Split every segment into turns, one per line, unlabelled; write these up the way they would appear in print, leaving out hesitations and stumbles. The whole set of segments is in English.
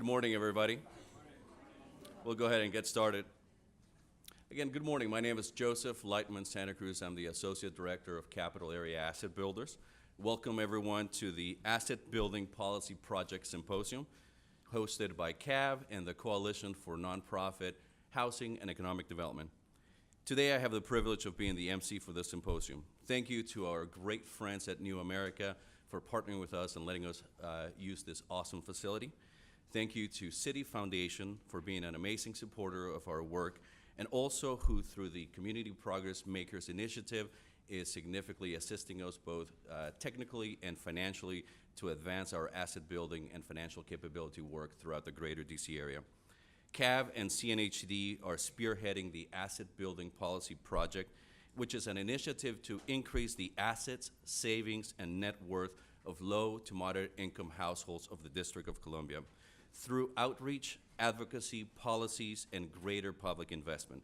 morning, everybody. We'll go ahead and get started. Again, good morning. My name is Joseph Lightman Santa Cruz. I'm the Associate Director of Capital Area Asset Builders. Welcome, everyone, to the Asset Building Policy Project Symposium, hosted by CAV and the Coalition for Nonprofit Housing and Economic Development. Today, I have the privilege of being the MC for this symposium. Thank you to our great friends at New America for partnering with us and letting us use this awesome facility. Thank you to City Foundation for being an amazing supporter of our work, and also who, through the Community Progress Makers Initiative, is significantly assisting us both technically and financially to advance our asset building and financial capability work throughout the greater DC area. CAV and CNHD are spearheading the Asset Building Policy Project, which is an initiative to increase the assets, savings, and net worth of low to moderate income households of the District of Columbia through outreach, advocacy, policies, and greater public investment.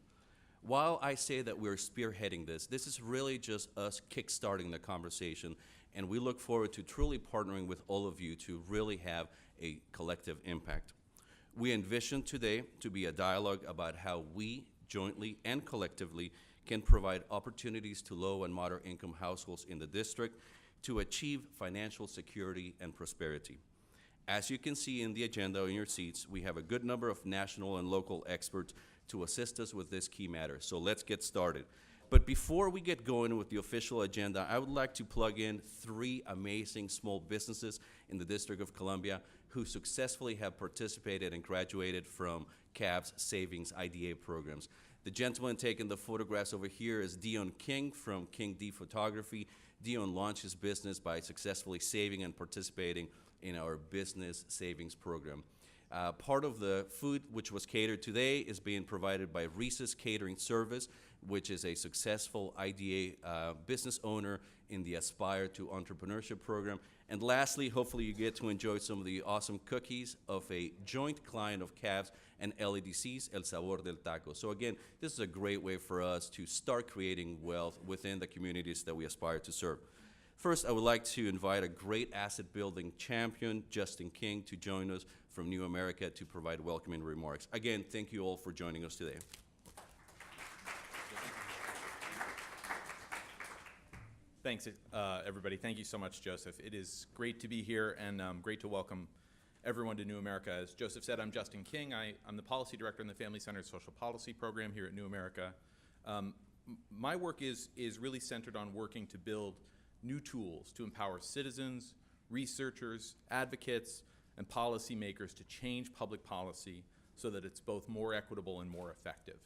While I say that we're spearheading this is really just us kickstarting the conversation, and we look forward to truly partnering with all of you to really have a collective impact. We envision today to be a dialogue about how we, jointly and collectively, can provide opportunities to low and moderate income households in the district to achieve financial security and prosperity. As you can see in the agenda in your seats, we have a good number of national and local experts to assist us with this key matter. So let's get started. But before we get going with the official agenda, I would like to plug in 3 amazing small businesses in the District of Columbia who successfully have participated and graduated from CAV's Savings IDA programs. The gentleman taking the photographs over here is Dion King from King D Photography. Dion launched his business by successfully saving and participating in our business savings program. Part of the food which was catered today is being provided by Reese's Catering Service, which is a successful IDA business owner in the Aspire to Entrepreneurship program. And lastly, hopefully you get to enjoy some of the awesome cookies of a joint client of CAV's and LADC's, El Sabor del Taco. So again, this is a great way for us to start creating wealth within the communities that we aspire to serve. First, I would like to invite a great asset building champion, Justin King, to join us from New America to provide welcoming remarks. Again, thank you all for joining us today.
Thanks, everybody. Thank you so much, Joseph. It is great to be here and great to welcome everyone to New America. As Joseph said, I'm Justin King. I'm the Policy Director in the Family Centered Social Policy Program here at New America. My work is really centered on working to build new tools to empower citizens, researchers, advocates, and policymakers to change public policy so that it's both more equitable and more effective.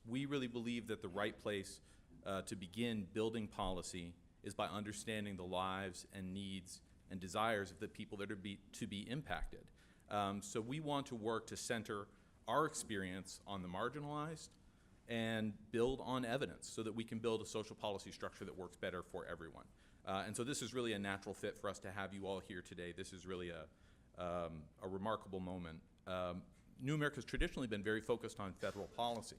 We really believe that the right place to begin building policy is by understanding the lives and needs and desires of the people that are to be impacted. So we want to work to center our experience on the marginalized and build on evidence so that we can build a social policy structure that works better for everyone. And so this is really a natural fit for us to have you all here today. This is really a remarkable moment. New America's traditionally been very focused on federal policy,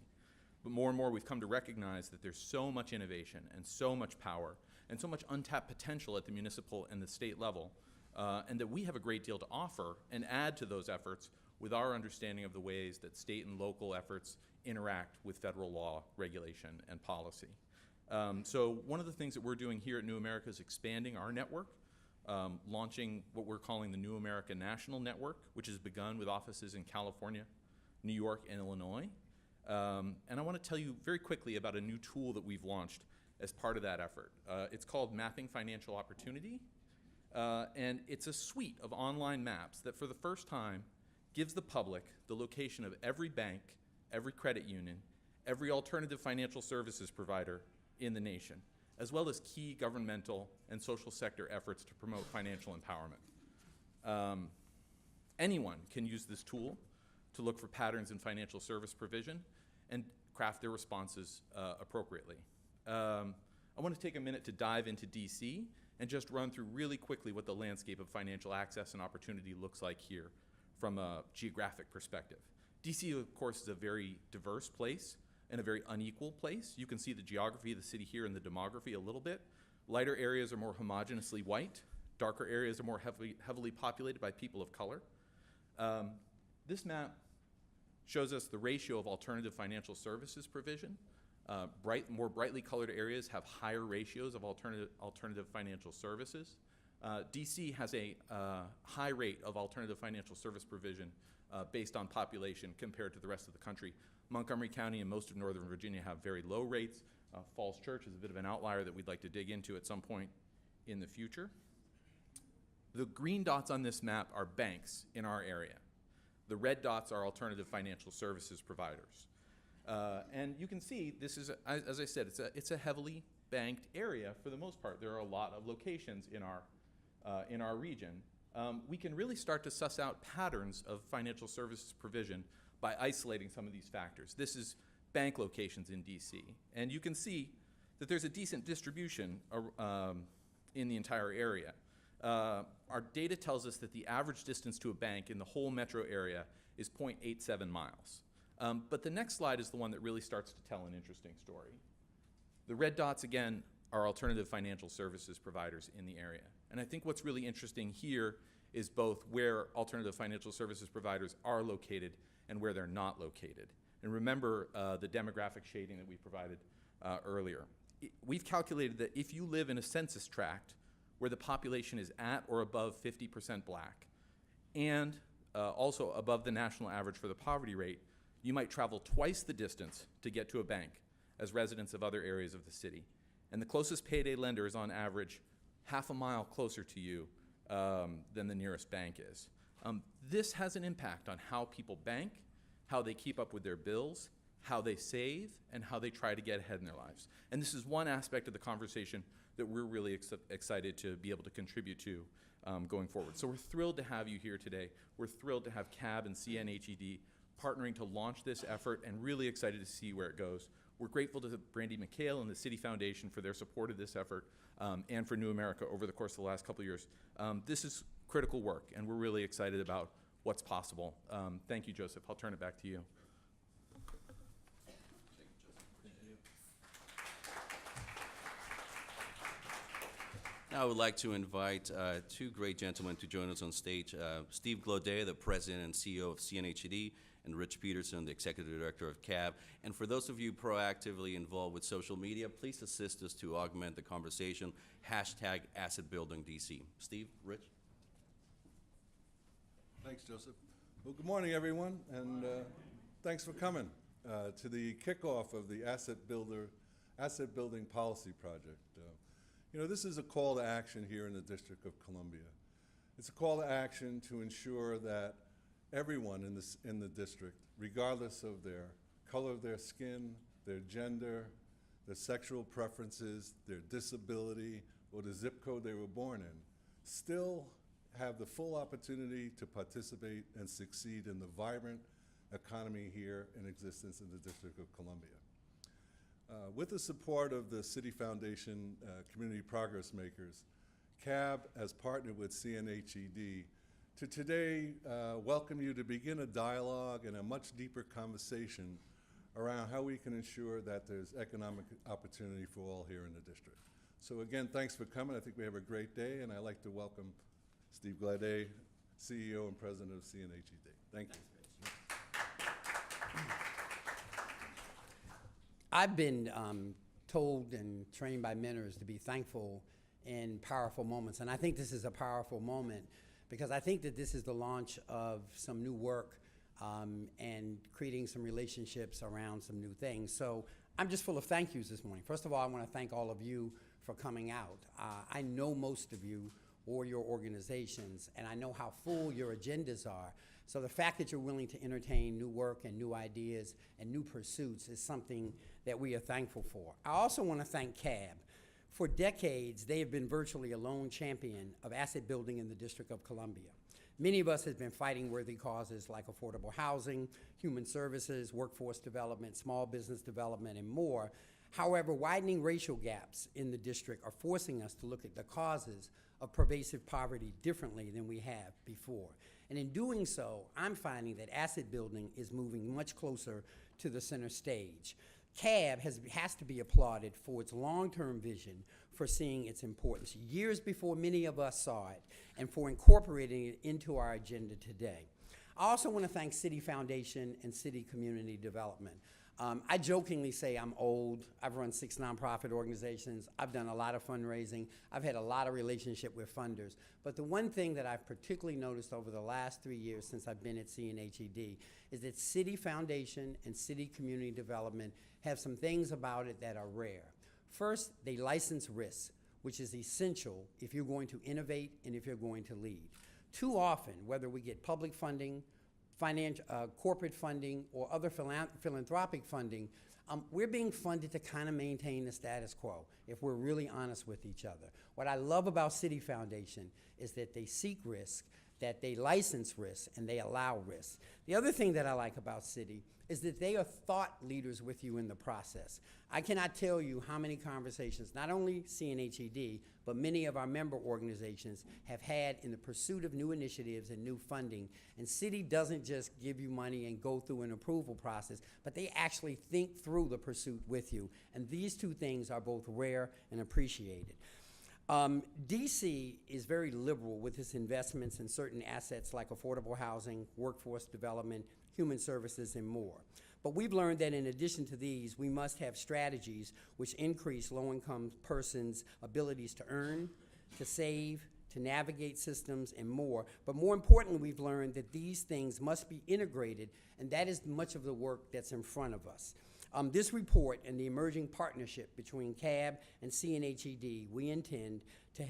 but more and more we've come to recognize that there's so much innovation and so much power and so much untapped potential at the municipal and the state level, and that we have a great deal to offer and add to those efforts with our understanding of the ways that state and local efforts interact with federal law, regulation, and policy. So one of the things that we're doing here at New America is expanding our network, launching what we're calling the New America National Network, which has begun with offices in California, New York, and Illinois. And I want to tell you very quickly about a new tool that we've launched as part of that effort. It's called Mapping Financial Opportunity, and it's a suite of online maps that for the first time gives the public the location of every bank, every credit union, every alternative financial services provider in the nation, as well as key governmental and social sector efforts to promote financial empowerment. Anyone can use this tool to look for patterns in financial service provision and craft their responses appropriately. I want to take a minute to dive into DC and just run through really quickly what the landscape of financial access and opportunity looks like here from a geographic perspective. DC, of course, is a very diverse place and a very unequal place. You can see the geography of the city here and the demography a little bit. Lighter areas are more homogeneously white. Darker areas are more heavily populated by people of color. This map shows us the ratio of alternative financial services provision. More brightly colored areas have higher ratios of alternative financial services. DC has a high rate of alternative financial service provision based on population compared to the rest of the country. Montgomery County and most of Northern Virginia have very low rates. Falls Church is a bit of an outlier that we'd like to dig into at some point in the future. The green dots on this map are banks in our area. The red dots are alternative financial services providers. And you can see this is, as I said, it's a heavily banked area for the most part. There are a lot of locations in our region. We can really start to suss out patterns of financial services provision by isolating some of these factors. This is bank locations in DC. And you can see that there's a decent distribution in the entire area. Our data tells us that the average distance to a bank in the whole metro area is 0.87 miles. But the next slide is the one that really starts to tell an interesting story. The red dots, again, are alternative financial services providers in the area. And I think what's really interesting here is both where alternative financial services providers are located and where they're not located. And remember the demographic shading that we provided earlier. We've calculated that if you live in a census tract where the population is at or above 50% black, and also above the national average for the poverty rate, you might travel twice the distance to get to a bank as residents of other areas of the city. And the closest payday lender is on average half a mile closer to you than the nearest bank is. This has an impact on how people bank, how they keep up with their bills, how they save, and how they try to get ahead in their lives. And this is one aspect of the conversation that we're really excited to be able to contribute to going forward. So we're thrilled to have you here today. We're thrilled to have CAB and CNHED partnering to launch this effort and really excited to see where it goes. We're grateful to Brandy McHale and the City Foundation for their support of this effort and for New America over the course of the last couple of years. This is critical work, and we're really excited about what's possible. Thank you, Joseph. I'll turn it back to you.
Now I would like to invite two great gentlemen to join us on stage. Steve Glaudet, the President and CEO of CNHED, and Rich Peterson, the Executive Director of CAB. And for those of you proactively involved with social media, please assist us to augment the conversation. #AssetBuildingDC. Steve, Rich?
Thanks, Joseph. Well, good morning, everyone, and thanks for coming to the kickoff of the Asset Building Policy Project. You know, this is a call to action here in the District of Columbia. It's a call to action to ensure that everyone in the district, regardless of their color of their skin, their gender, their sexual preferences, their disability, or the zip code they were born in, still have the full opportunity to participate and succeed in the vibrant economy here in existence in the District of Columbia. With the support of the City Foundation Community Progress Makers, CAB has partnered with CNHED to today welcome you to begin a dialogue and a much deeper conversation around how we can ensure that there's economic opportunity for all here in the district. So again, thanks for coming. I think we have a great day, and I'd like to welcome Steve Glaudet, CEO and President of CNHED. Thank you.
I've been told and trained by mentors to be thankful in powerful moments, and I think this is a powerful moment because I think that this is the launch of some new work and creating some relationships around some new things. So I'm just full of thank yous this morning. First of all, I want to thank all of you for coming out. I know most of you or your organizations, and I know how full your agendas are. So the fact that you're willing to entertain new work and new ideas and new pursuits is something that we are thankful for. I also want to thank CAB. For decades, they have been virtually a lone champion of asset building in the District of Columbia. Many of us have been fighting worthy causes like affordable housing, human services, workforce development, small business development, and more. However, widening racial gaps in the district are forcing us to look at the causes of pervasive poverty differently than we have before. And in doing so, I'm finding that asset building is moving much closer to the center stage. CAB has to be applauded for its long-term vision for seeing its importance years before many of us saw it and for incorporating it into our agenda today. I also want to thank City Foundation and City Community Development. I jokingly say I'm old. I've run 6 nonprofit organizations. I've done a lot of fundraising. I've had a lot of relationship with funders. But the one thing that I've particularly noticed over the last 3 years since I've been at CNHED is that City Foundation and City Community Development have some things about it that are rare. First, they license risk, which is essential if you're going to innovate and if you're going to lead. Too often, whether we get public funding, corporate funding, or other philanthropic funding, we're being funded to kind of maintain the status quo, if we're really honest with each other. What I love about City Foundation is that they seek risk, that they license risk, and they allow risk. The other thing that I like about City is that they are thought leaders with you in the process. I cannot tell you how many conversations, not only CNHED, but many of our member organizations have had in the pursuit of new initiatives and new funding. And City doesn't just give you money and go through an approval process, but they actually think through the pursuit with you. And these two things are both rare and appreciated. DC is very liberal with its investments in certain assets like affordable housing, workforce development, human services, and more. But we've learned that in addition to these, we must have strategies which increase low-income persons' abilities to earn, to save, to navigate systems, and more. But more importantly, we've learned that these things must be integrated, and that is much of the work that's in front of us. This report and the emerging partnership between CAB and CNHED, we intend to,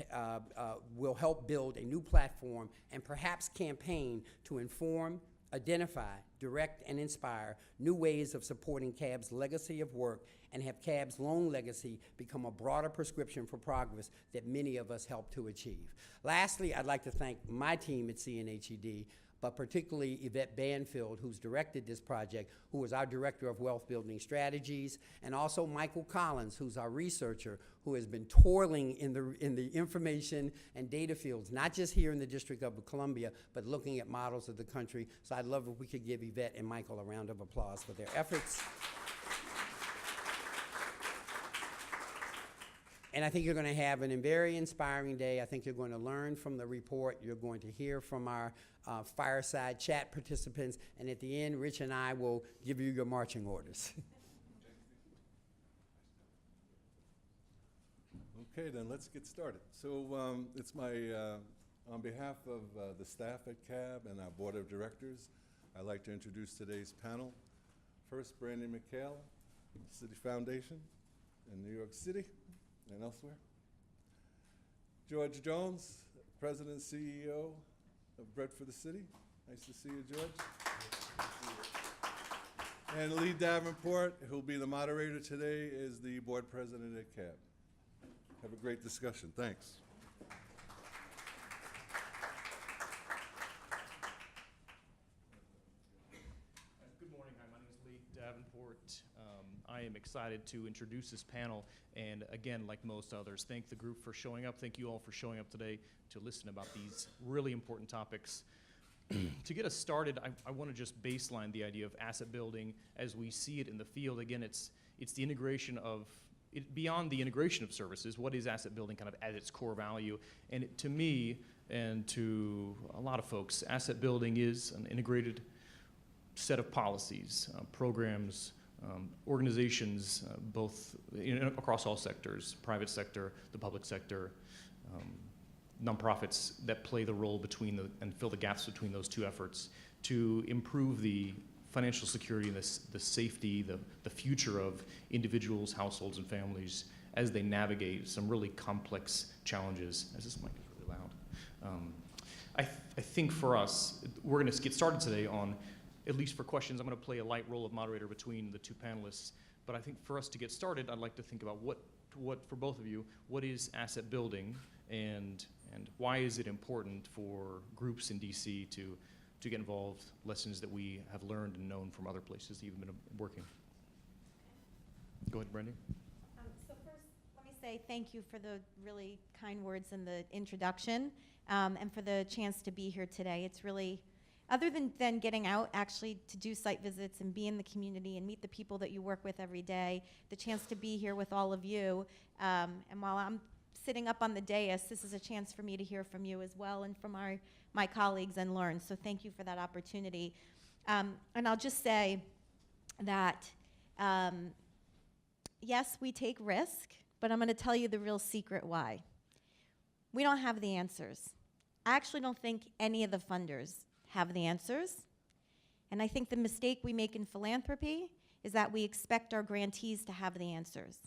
will help build a new platform and perhaps campaign to inform, identify, direct, and inspire new ways of supporting CAB's legacy of work and have CAB's long legacy become a broader prescription for progress that many of us help to achieve. Lastly, I'd like to thank my team at CNHED, but particularly Yvette Banfield, who's directed this project, who is our Director of Wealth Building Strategies, and also Michael Collins, who's our researcher, who has been toiling in the information and data fields, not just here in the District of Columbia, but looking at models of the country. So I'd love if we could give Yvette and Michael a round of applause for their efforts. And I think you're going to have a very inspiring day. I think you're going to learn from the report. You're going to hear from our fireside chat participants. And at the end, Rich and I will give you your marching orders.
Okay, then let's get started. So it's my, on behalf of the staff at CAB and our board of directors, I'd like to introduce today's panel. First, Brandon McHale, City Foundation in New York City and elsewhere. George Jones, President and CEO of Bread for the City. Nice to see you, George. And Lee Davenport, who'll be the moderator today, is the board president at CAB. Have a great discussion. Thanks.
Good morning. Hi, my name is Lee Davenport. I am excited to introduce this panel, and again, like most others, thank the group for showing up. Thank you all for showing up today to listen about these really important topics. To get us started, I want to just baseline the idea of asset building as we see it in the field. Again, it's the integration of beyond the integration of services. What is asset building kind of at its core value? And to me and to a lot of folks, asset building is an integrated set of policies, programs, organizations, both across all sectors, private sector, the public sector, nonprofits that play the role between and fill the gaps between those two efforts to improve the financial security and the safety, the future of individuals, households, and families as they navigate some really complex challenges. As this mic is really loud. I think for us, we're going to get started today on, at least for questions, I'm going to play a light role of moderator between the two panelists. But I think for us to get started, I'd like to think about what for both of you, what is asset building, and why is it important for groups in DC to get involved, lessons that we have learned and known from other places that you've been working. Go ahead, Brandy.
So first, let me say thank you for the really kind words in the introduction, and for the chance to be here today. It's really, other than getting out actually to do site visits and be in the community and meet the people that you work with every day, the chance to be here with all of you, and while I'm sitting up on the dais, this is a chance for me to hear from you as well and from our my colleagues and learn. So thank you for that opportunity. And I'll just say that, yes, we take risk, but I'm going to tell you the real secret why. We don't have the answers. I actually don't think any of the funders have the answers. And I think the mistake we make in philanthropy is that we expect our grantees to have the answers.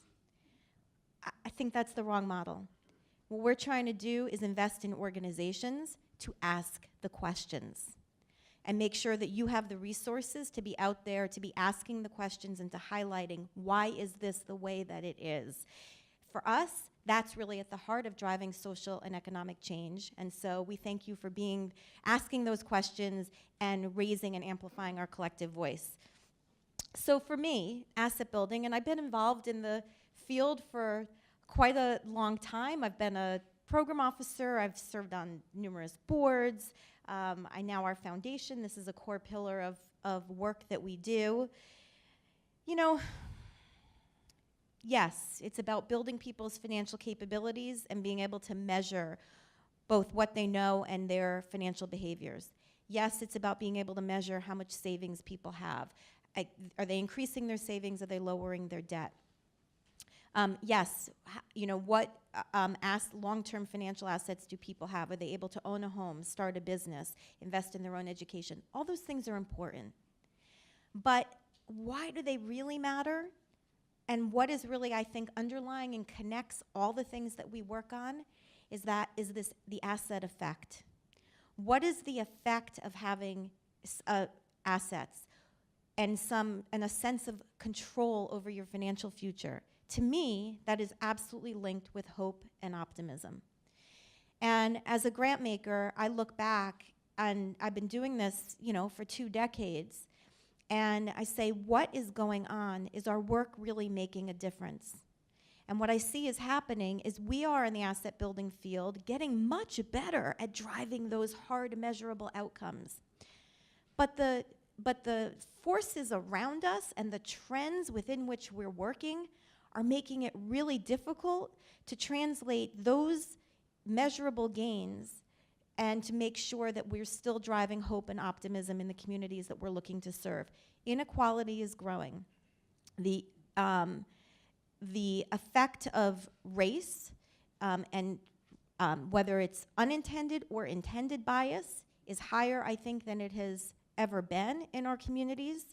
I think that's the wrong model. What we're trying to do is invest in organizations to ask the questions and make sure that you have the resources to be out there, to be asking the questions and to highlighting why is this the way that it is. For us, that's really at the heart of driving social and economic change. And so we thank you for asking those questions and raising and amplifying our collective voice. So for me, asset building, and I've been involved in the field for quite a long time. I've been a program officer. I've served on numerous boards. I now our foundation. This is a core pillar of work that we do. You know, yes, it's about building people's financial capabilities and being able to measure both what they know and their financial behaviors. Yes, it's about being able to measure how much savings people have. Are they increasing their savings? Are they lowering their debt? Yes, you know, what long-term financial assets do people have? Are they able to own a home, start a business, invest in their own education? All those things are important. But why do they really matter? And what is really, I think, underlying and connects all the things that we work on is the asset effect. What is the effect of having assets and a sense of control over your financial future? To me, that is absolutely linked with hope and optimism. And as a grant maker, I look back, and I've been doing this, you know, for 2 decades, and I say, what is going on? Is our work really making a difference? And what I see is happening is we are in the asset building field getting much better at driving those hard measurable outcomes. But the forces around us and the trends within which we're working are making it really difficult to translate those measurable gains and to make sure that we're still driving hope and optimism in the communities that we're looking to serve. Inequality is growing. The effect of race and whether it's unintended or intended bias is higher, I think, than it has ever been in our communities.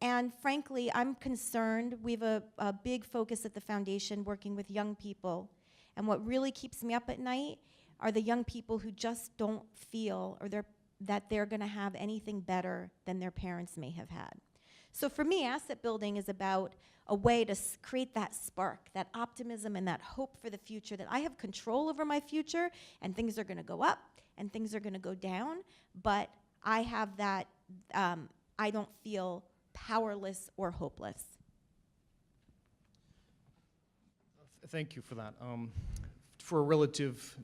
And frankly, I'm concerned. We have a big focus at the foundation working with young people. And what really keeps me up at night are the young people who just don't feel that they're going to have anything better than their parents may have had. So for me, asset building is about a way to create that spark, that optimism and that hope for the future, that I have control over my future and things are going to go up and things are going to go down, but I have that, I don't feel powerless or hopeless.
Thank you for that. For a relative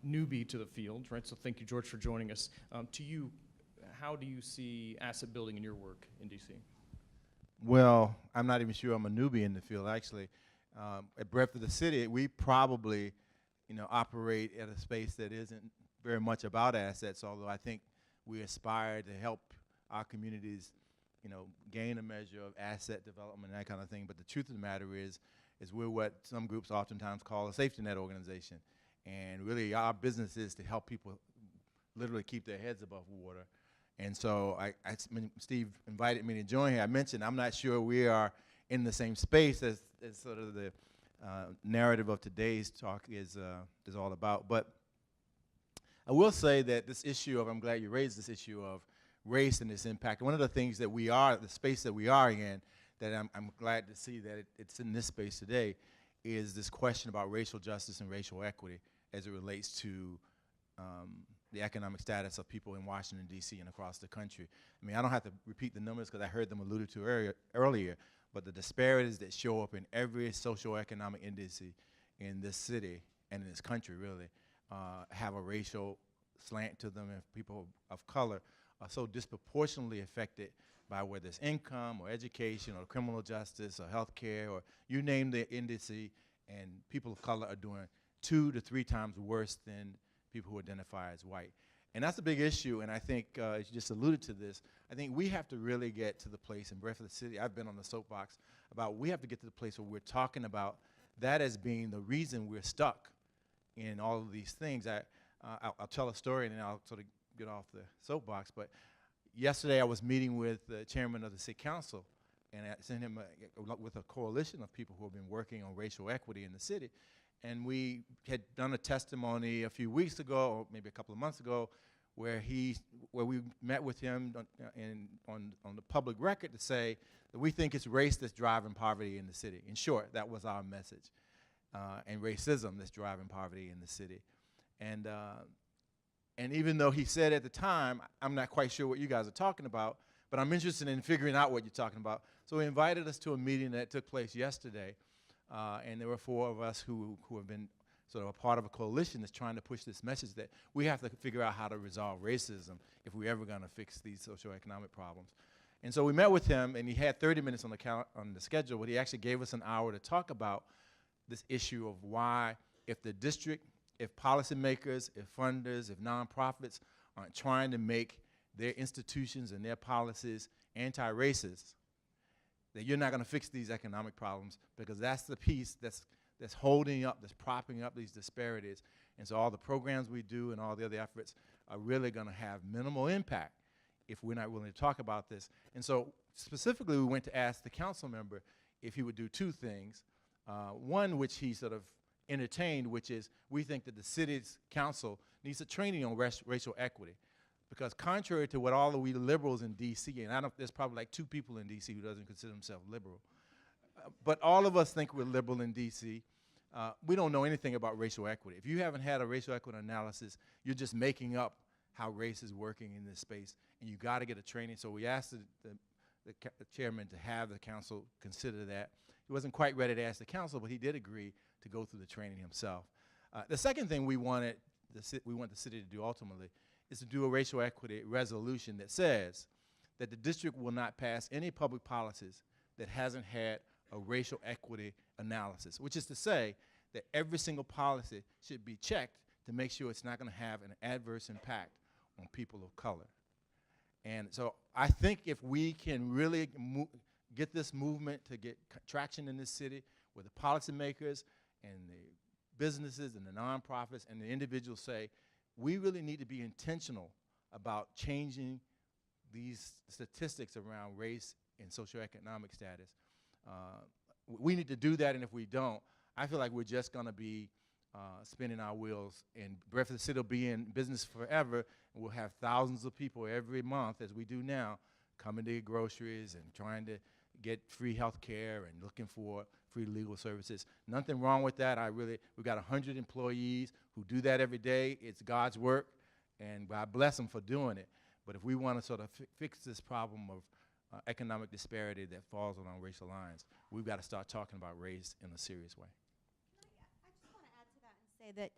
newbie to the field, right? So thank you, George, for joining us. To you, how do you see asset building in your work in DC?
Well, I'm not even sure I'm a newbie in the field, actually. At Breadth of the City, we probably, operate at a space that isn't very much about assets, although I think we aspire to help our communities, gain a measure of asset development and that kind of thing. But the truth of the matter is we're what some groups oftentimes call a safety net organization. And really our business is to help people literally keep their heads above water. And so when Steve invited me to join here, I mentioned I'm not sure we are in the same space as sort of the narrative of today's talk is all about. But I will say that this issue of, I'm glad you raised this issue of race and its impact. One of the things that the space that we are in, that I'm glad to see that it's in this space today, is this question about racial justice and racial equity as it relates to the economic status of people in Washington, D.C. and across the country. I mean, I don't have to repeat the numbers because I heard them alluded to earlier, but the disparities that show up in every socioeconomic index in this city and in this country really have a racial slant to them, and people of color are so disproportionately affected by whether it's income or education or criminal justice or health care or you name the index, and people of color are doing 2 to 3 times worse than people who identify as white. And that's a big issue, and I think, as you just alluded to this, I think we have to really get to the place in Breath of the City, I've been on the soapbox about we have to get to the place where we're talking about that as being the reason we're stuck in all of these things. I'll tell a story and then I'll sort of get off the soapbox, but yesterday I was meeting with the chairman of the city council, and I sent him with a coalition of people who have been working on racial equity in the city. And we had done a testimony a few weeks ago, or maybe a couple of months ago, where we met with him on the public record to say that we think it's race that's driving poverty in the city. In short, that was our message, and racism that's driving poverty in the city. And even though he said at the time, I'm not quite sure what you guys are talking about, but I'm interested in figuring out what you're talking about. So he invited us to a meeting that took place yesterday. And there were 4 of us who have been sort of a part of a coalition that's trying to push this message that we have to figure out how to resolve racism if we're ever going to fix these socioeconomic problems. And so we met with him, and he had 30 minutes on the schedule, but he actually gave us an hour to talk about this issue of why, if the district, if policymakers, if funders, if nonprofits aren't trying to make their institutions and their policies anti-racist, that you're not going to fix these economic problems, because that's the piece that's holding up, that's propping up these disparities. And so all the programs we do and all the other efforts are really going to have minimal impact if we're not willing to talk about this. And so specifically, we went to ask the council member if he would do 2 things. One, which he sort of entertained, which is we think that the city's council needs a training on racial equity. Because contrary to what all of we liberals in D.C., and there's probably like 2 people in D.C. who doesn't consider themselves liberal, but all of us think we're liberal in D.C. We don't know anything about racial equity. If you haven't had a racial equity analysis, you're just making up how race is working in this space, and you got to get a training. So we asked the chairman to have the council consider that. He wasn't quite ready to ask the council, but he did agree to go through the training himself. The second thing we want the city to do ultimately is to do a racial equity resolution that says that the district will not pass any public policies that hasn't had a racial equity analysis, which is to say that every single policy should be checked to make sure it's not going to have an adverse impact on people of color. And so I think if we can really get this movement to get traction in this city, where the policymakers and the businesses and the nonprofits and the individuals say, we really need to be intentional about changing these statistics around race and socioeconomic status. We need to do that, and if we don't, I feel like we're just going to be spinning our wheels, and Breath of the City will be in business forever, and we'll have thousands of people every month, as we do now, coming to get groceries and trying to get free health care and looking for free legal services. Nothing wrong with that. We've got 100 employees who do that every day. It's God's work, and God bless them for doing it. But if we want to sort of fix this problem of economic disparity that falls along racial lines, we've got to start talking about race in a serious way.
I just want to add to that and say that,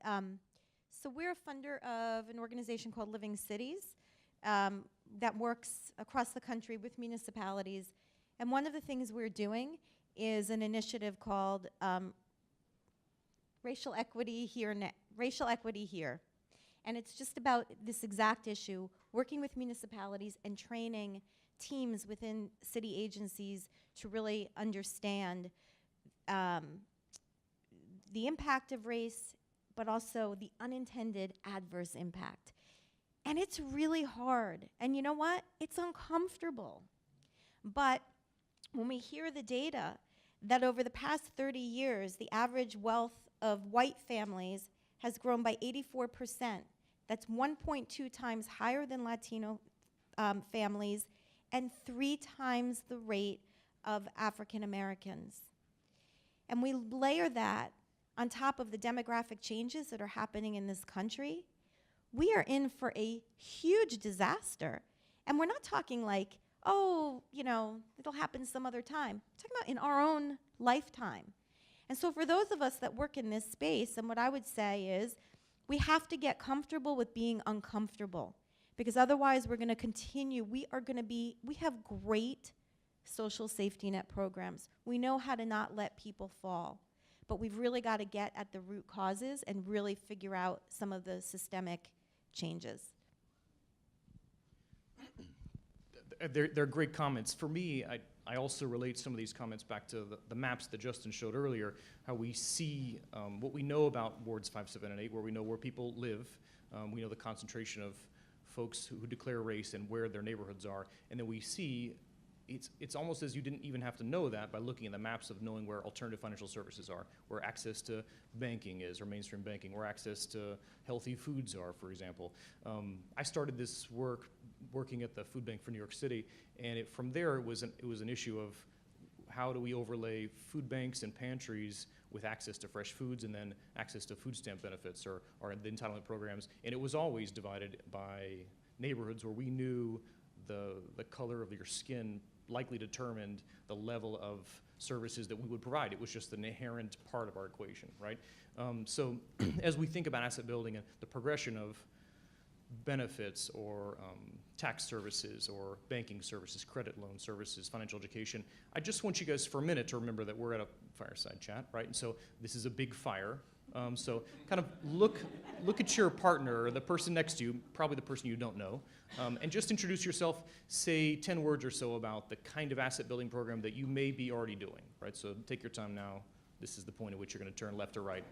so we're a funder of an organization called Living Cities that works across the country with municipalities. And one of the things we're doing is an initiative called Racial Equity Here. Racial Equity Here. And it's just about this exact issue, working with municipalities and training teams within city agencies to really understand the impact of race, but also the unintended adverse impact. And it's really hard. And you know what? It's uncomfortable. But when we hear the data that over the past 30 years, the average wealth of white families has grown by 84%. That's 1.2 times higher than Latino families and 3 times the rate of African Americans. And we layer that on top of the demographic changes that are happening in this country, we are in for a huge disaster. And we're not talking like, oh, you know, it'll happen some other time. We're talking about in our own lifetime. And so for those of us that work in this space, and what I would say is, we have to get comfortable with being uncomfortable, because otherwise we're going to continue. We have great social safety net programs. We know how to not let people fall, but we've really got to get at the root causes and really figure out some of the systemic changes.
They're great comments. For me, I also relate some of these comments back to the maps that Justin showed earlier, how we see what we know about wards 5, 7, and 8, where we know where people live. We know the concentration of folks who declare race and where their neighborhoods are. And then we see it's almost as you didn't even have to know that by looking at the maps of knowing where alternative financial services are, where access to banking is, or mainstream banking, where access to healthy foods are, for example. I started this working at the food bank for New York City, and from there it was an issue of how do we overlay food banks and pantries with access to fresh foods and then access to food stamp benefits or the entitlement programs. And it was always divided by neighborhoods where we knew the color of your skin likely determined the level of services that we would provide. It was just an inherent part of our equation, right? So as we think about asset building and the progression of benefits or tax services or banking services, credit loan services, financial education, I just want you guys for a minute to remember that we're at a fireside chat, right? And so this is a big fire. So kind of look at your partner or the person next to you, probably the person you don't know, and just introduce yourself, say 10 words or so about the kind of asset building program that you may be already doing, right? So take your time now. This is the point at which you're going to turn left or right.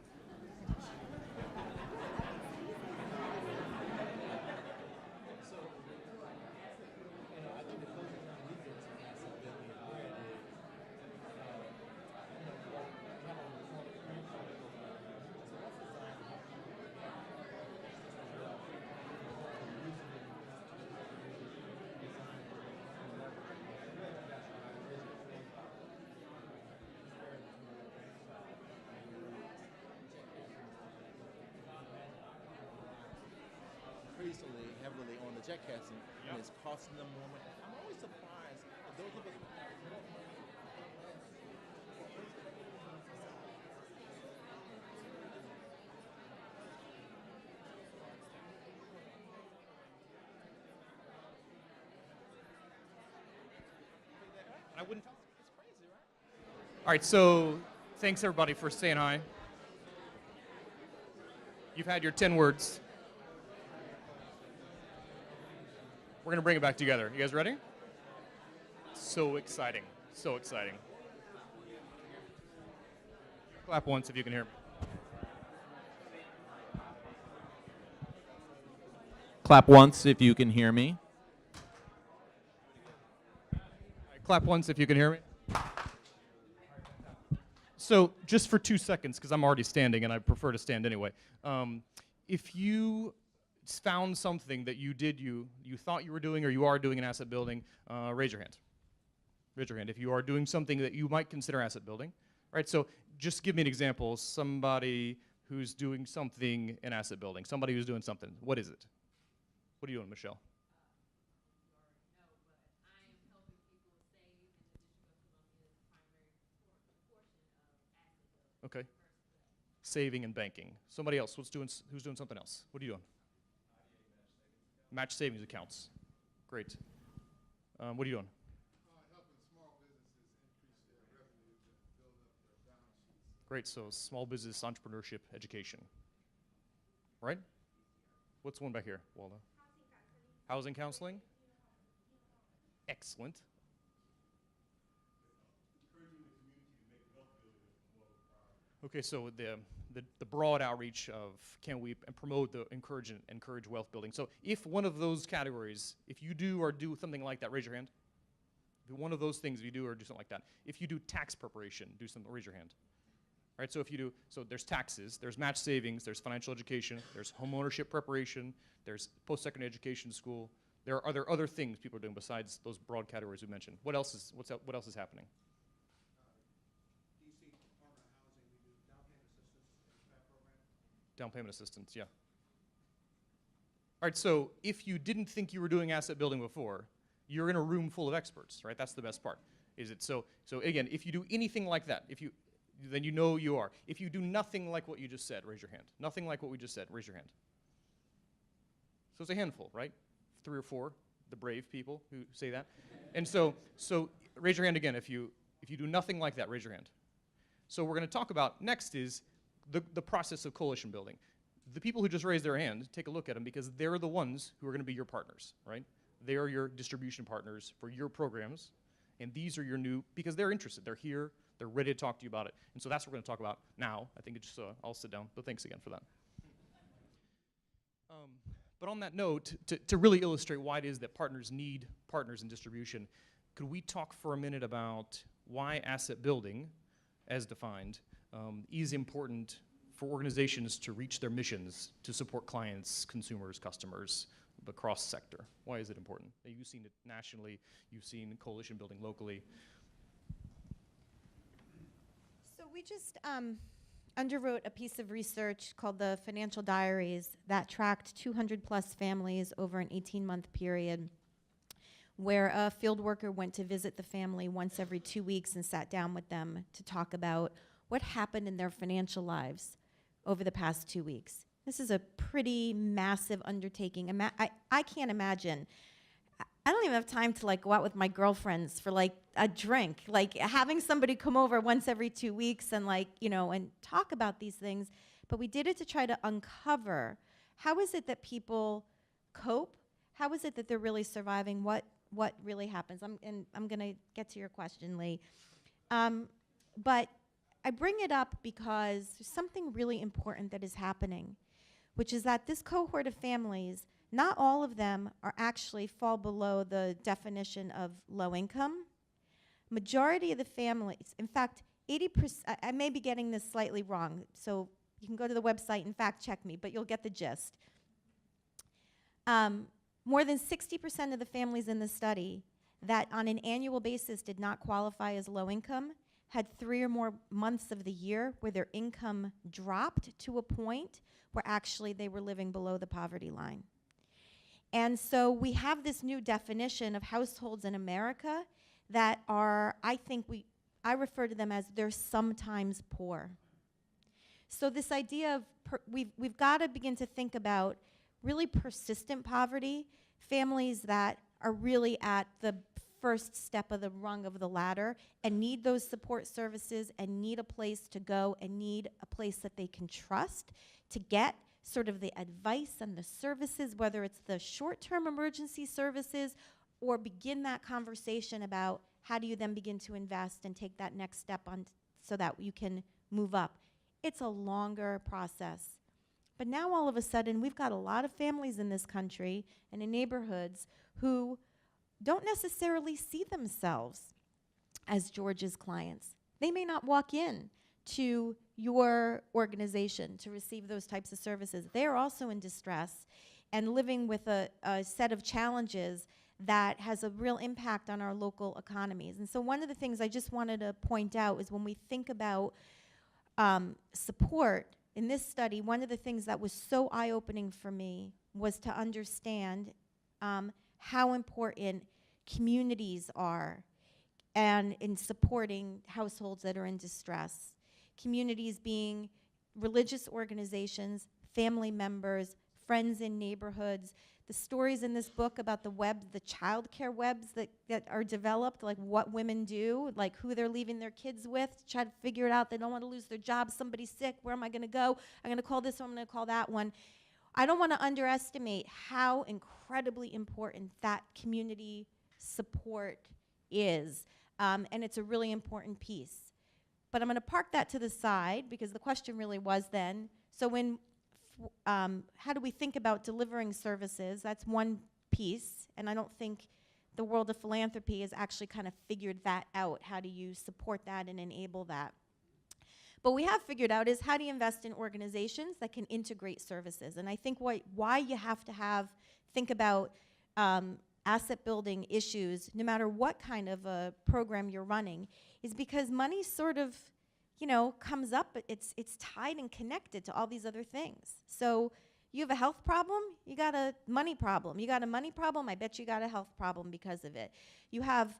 Increasingly heavily on the jet casting, and it's costing them more money. I'm always surprised that those of us who have more money.
I wouldn't. It's crazy, right? All right, so thanks everybody for saying hi. You've had your 10 words. We're gonna bring it back together. You guys ready? So exciting, so exciting. Clap once if you can hear me.
Clap once if you can hear me.
All right, clap once if you can hear me. So just for 2 seconds, because I'm already standing and I prefer to stand anyway. If you found something that you thought you were doing or you are doing in asset building, raise your hand. Raise your hand if you are doing something that you might consider asset building. All right, so just give me an example. Somebody who's doing something in asset building. Somebody who's doing something. What is it? What are you doing, Michelle? Okay. Saving and banking. Somebody else, who's doing something else? What are you doing? Match savings accounts. Great. What are you doing?
Helping small businesses increase their revenue to build up their balance sheets.
Great, so small business entrepreneurship education. Right? What's the one back here, Waldo? Housing counseling. Excellent. Okay, so the broad outreach of can we promote encourage wealth building. So if one of those categories, if you do or do something like that, raise your hand. If one of those things, if you do or do something like that. If you do tax preparation, do something, raise your hand. All right, so if you do, so there's taxes, there's match savings, there's financial education, there's home ownership preparation, there's post-secondary education school. Are there other things people are doing besides those broad categories we mentioned? What else is happening? Down payment assistance, yeah. All right, so if you didn't think you were doing asset building before, you're in a room full of experts, right? That's the best part. Is it so again, if you do anything like that, then you know you are. If you do nothing like what you just said, raise your hand. Nothing like what we just said, raise your hand. So it's a handful, right? 3 or 4, the brave people who say that. And so raise your hand again if you do nothing like that, raise your hand. So we're going to talk about next is the process of coalition building. The people who just raised their hand, take a look at them because they're the ones who are going to be your partners, right? They are your distribution partners for your programs, and these are your new, because they're interested, they're here, they're ready to talk to you about it. And so that's what we're gonna talk about now. I think it's just, I'll sit down, but thanks again for that. But on that note, to really illustrate why it is that partners need partners in distribution, could we talk for a minute about why asset building, as defined, is important for organizations to reach their missions to support clients, consumers, customers, across sector? Why is it important? You've seen it nationally, you've seen coalition building locally.
So we just underwrote a piece of research called the Financial Diaries that tracked 200 plus families over an 18-month period, where a field worker went to visit the family once every 2 weeks and sat down with them to talk about what happened in their financial lives over the past 2 weeks. This is a pretty massive undertaking. I can't imagine. I don't even have time to like go out with my girlfriends for like a drink. Like having somebody come over once every 2 weeks and like, you know, and talk about these things. But we did it to try to uncover how is it that people cope? How is it that they're really surviving? What really happens? I'm gonna get to your question, Lee. But I bring it up because there's something really important that is happening, which is that this cohort of families, not all of them are actually fall below the definition of low income. Majority of the families, in fact, 80%, I may be getting this slightly wrong, so you can go to the website and fact check me, but you'll get the gist. More than 60% of the families in the study that on an annual basis did not qualify as low income had 3 or more months of the year where their income dropped to a point where actually they were living below the poverty line. And so we have this new definition of households in America that are, I refer to them as they're sometimes poor. So this idea of, we've got to begin to think about really persistent poverty, families that are really at the first step of the rung of the ladder and need those support services and need a place to go and need a place that they can trust to get sort of the advice and the services, whether it's the short-term emergency services or begin that conversation about how do you then begin to invest and take that next step on so that you can move up. It's a longer process. But now all of a sudden we've got a lot of families in this country and in neighborhoods who don't necessarily see themselves as George's clients. They may not walk in to your organization to receive those types of services. They are also in distress and living with a set of challenges that has a real impact on our local economies. And so one of the things I just wanted to point out is when we think about support in this study, one of the things that was so eye-opening for me was to understand how important communities are and in supporting households that are in distress. Communities being religious organizations, family members, friends in neighborhoods. The stories in this book about the childcare webs that are developed, like what women do, like who they're leaving their kids with, to try to figure it out. They don't want to lose their job, somebody's sick, where am I gonna go? I'm gonna call this one, I'm gonna call that one. I don't wanna underestimate how incredibly important that community support is, and it's a really important piece. But I'm gonna park that to the side because the question really was then, so when how do we think about delivering services? That's one piece, and I don't think the world of philanthropy has actually kind of figured that out. How do you support that and enable that? But we have figured out is how do you invest in organizations that can integrate services? And I think why you have to think about asset building issues, no matter what kind of a program you're running, is because money sort of comes up, but it's tied and connected to all these other things. So you have a health problem, you got a money problem. You got a money problem, I bet you got a health problem because of it. You have,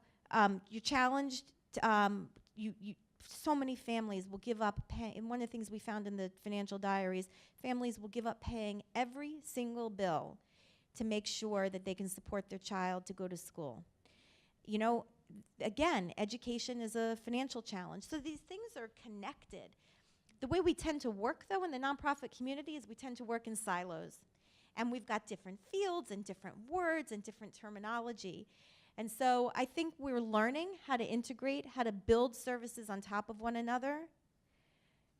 you're challenged, so many families will give up paying, and one of the things we found in the Financial Diaries, families will give up paying every single bill to make sure that they can support their child to go to school. Again, education is a financial challenge. So these things are connected. The way we tend to work, though, in the nonprofit community is we tend to work in silos. And we've got different fields and different words and different terminology. And so I think we're learning how to integrate, how to build services on top of one another.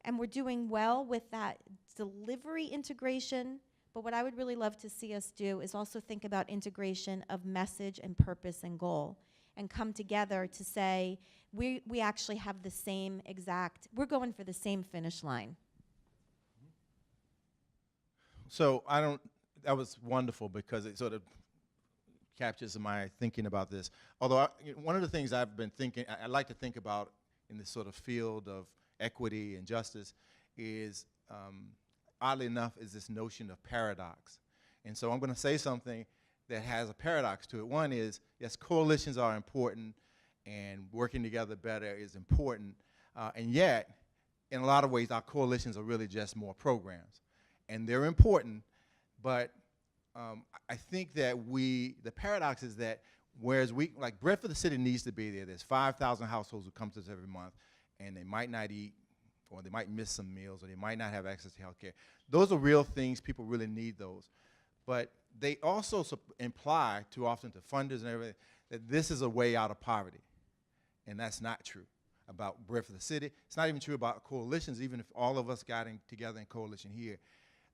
And we're doing well with that delivery integration. But what I would really love to see us do is also think about integration of message and purpose and goal, and come together to say, we actually have the same exact, we're going for the same finish line.
So that was wonderful because it sort of captures my thinking about this. Although one of the things I've been thinking, I like to think about in this sort of field of equity and justice is, oddly enough, is this notion of paradox. And so I'm going to say something that has a paradox to it. One is, yes, coalitions are important and working together better is important, and yet, in a lot of ways, our coalitions are really just more programs. And they're important, but I think that the paradox is that whereas like bread for the city needs to be there. There's 5,000 households who come to us every month, and they might not eat, or they might miss some meals, or they might not have access to health care. Those are real things. People really need those. But they also imply, too often to funders and everything, that this is a way out of poverty. And that's not true about bread for the city. It's not even true about coalitions, even if all of us got together in coalition here.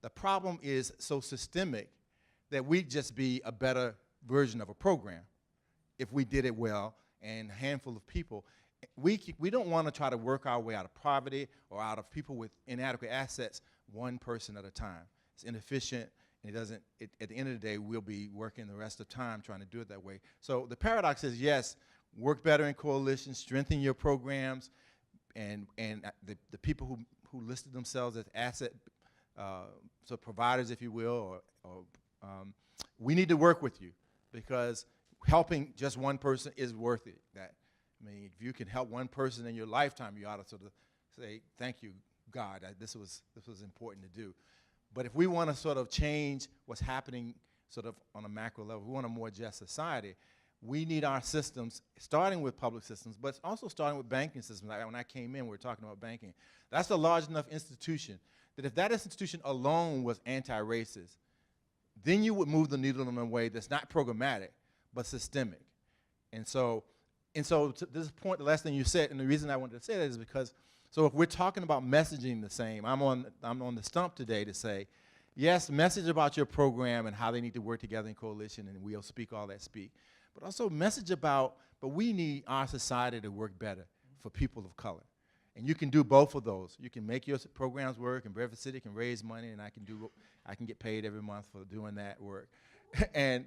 The problem is so systemic that we'd just be a better version of a program if we did it well and a handful of people. We don't want to try to work our way out of poverty or out of people with inadequate assets one person at a time. It's inefficient, and at the end of the day, we'll be working the rest of the time trying to do it that way. So the paradox is, yes, work better in coalitions, strengthen your programs, and the people who listed themselves as asset so providers, if you will, we need to work with you, because helping just one person is worth it. If you can help one person in your lifetime, you ought to sort of say, thank you, God, this was important to do. But if we want to sort of change what's happening sort of on a macro level, we want a more just society, we need our systems, starting with public systems, but also starting with banking systems. Like when I came in, we were talking about banking. That's a large enough institution that if that institution alone was anti-racist, then you would move the needle in a way that's not programmatic, but systemic. And so to this point, the last thing you said, and the reason I wanted to say that is because, so if we're talking about messaging the same, I'm on the stump today to say, yes, message about your program and how they need to work together in coalition, and we'll speak all that speak. But also message about, but we need our society to work better for people of color. And you can do both of those. You can make your programs work, and Breakfast City can raise money, and I can get paid every month for doing that work. and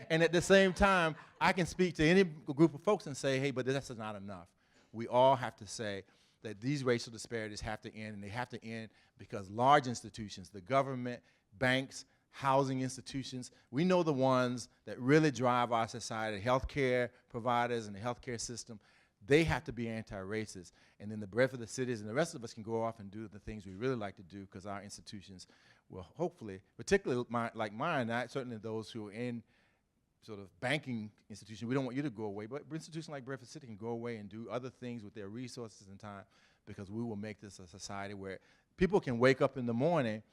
at the same time, I can speak to any group of folks and say, hey, but that's not enough. We all have to say that these racial disparities have to end, and they have to end because large institutions, the government, banks, housing institutions, we know the ones that really drive our society, healthcare providers and the healthcare system, they have to be anti-racist. And then the breadth of the cities and the rest of us can go off and do the things we really like to do, because our institutions will hopefully, particularly like mine, certainly those who are in sort of banking institutions, we don't want you to go away, but institutions like Breakfast City can go away and do other things with their resources and time, because we will make this a society where people can wake up in the morning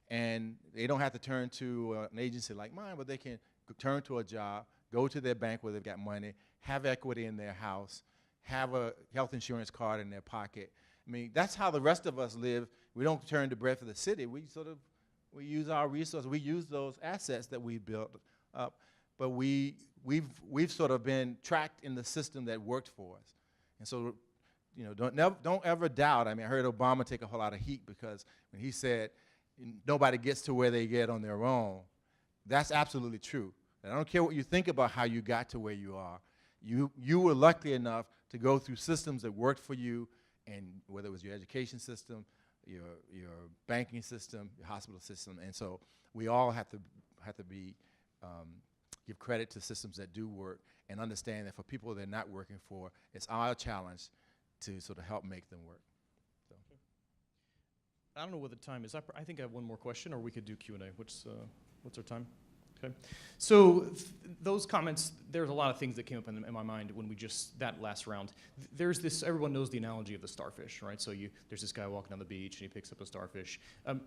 and they don't have to turn to an agency like mine, but they can turn to a job, go to their bank where they've got money, have equity in their house, have a health insurance card in their pocket. I mean, that's how the rest of us live. We don't turn to bread for the city. We use our resources. We use those assets that we've built up, but we've sort of been tracked in the system that worked for us. And so, don't ever doubt. I mean, I heard Obama take a whole lot of heat because when he said nobody gets to where they get on their own, that's absolutely true. And I don't care what you think about how you got to where you are. You were lucky enough to go through systems that worked for you, and whether it was your education system, your banking system, your hospital system, and so we all have to give credit to systems that do work, and understand that for people they're not working for, it's our challenge to sort of help make them work. So.
I don't know what the time is. I think I have one more question, or we could do Q&A. What's our time? Okay. So those comments, there's a lot of things that came up in my mind when we just, that last round. There's this, everyone knows the analogy of the starfish, right? So there's this guy walking on the beach and he picks up a starfish.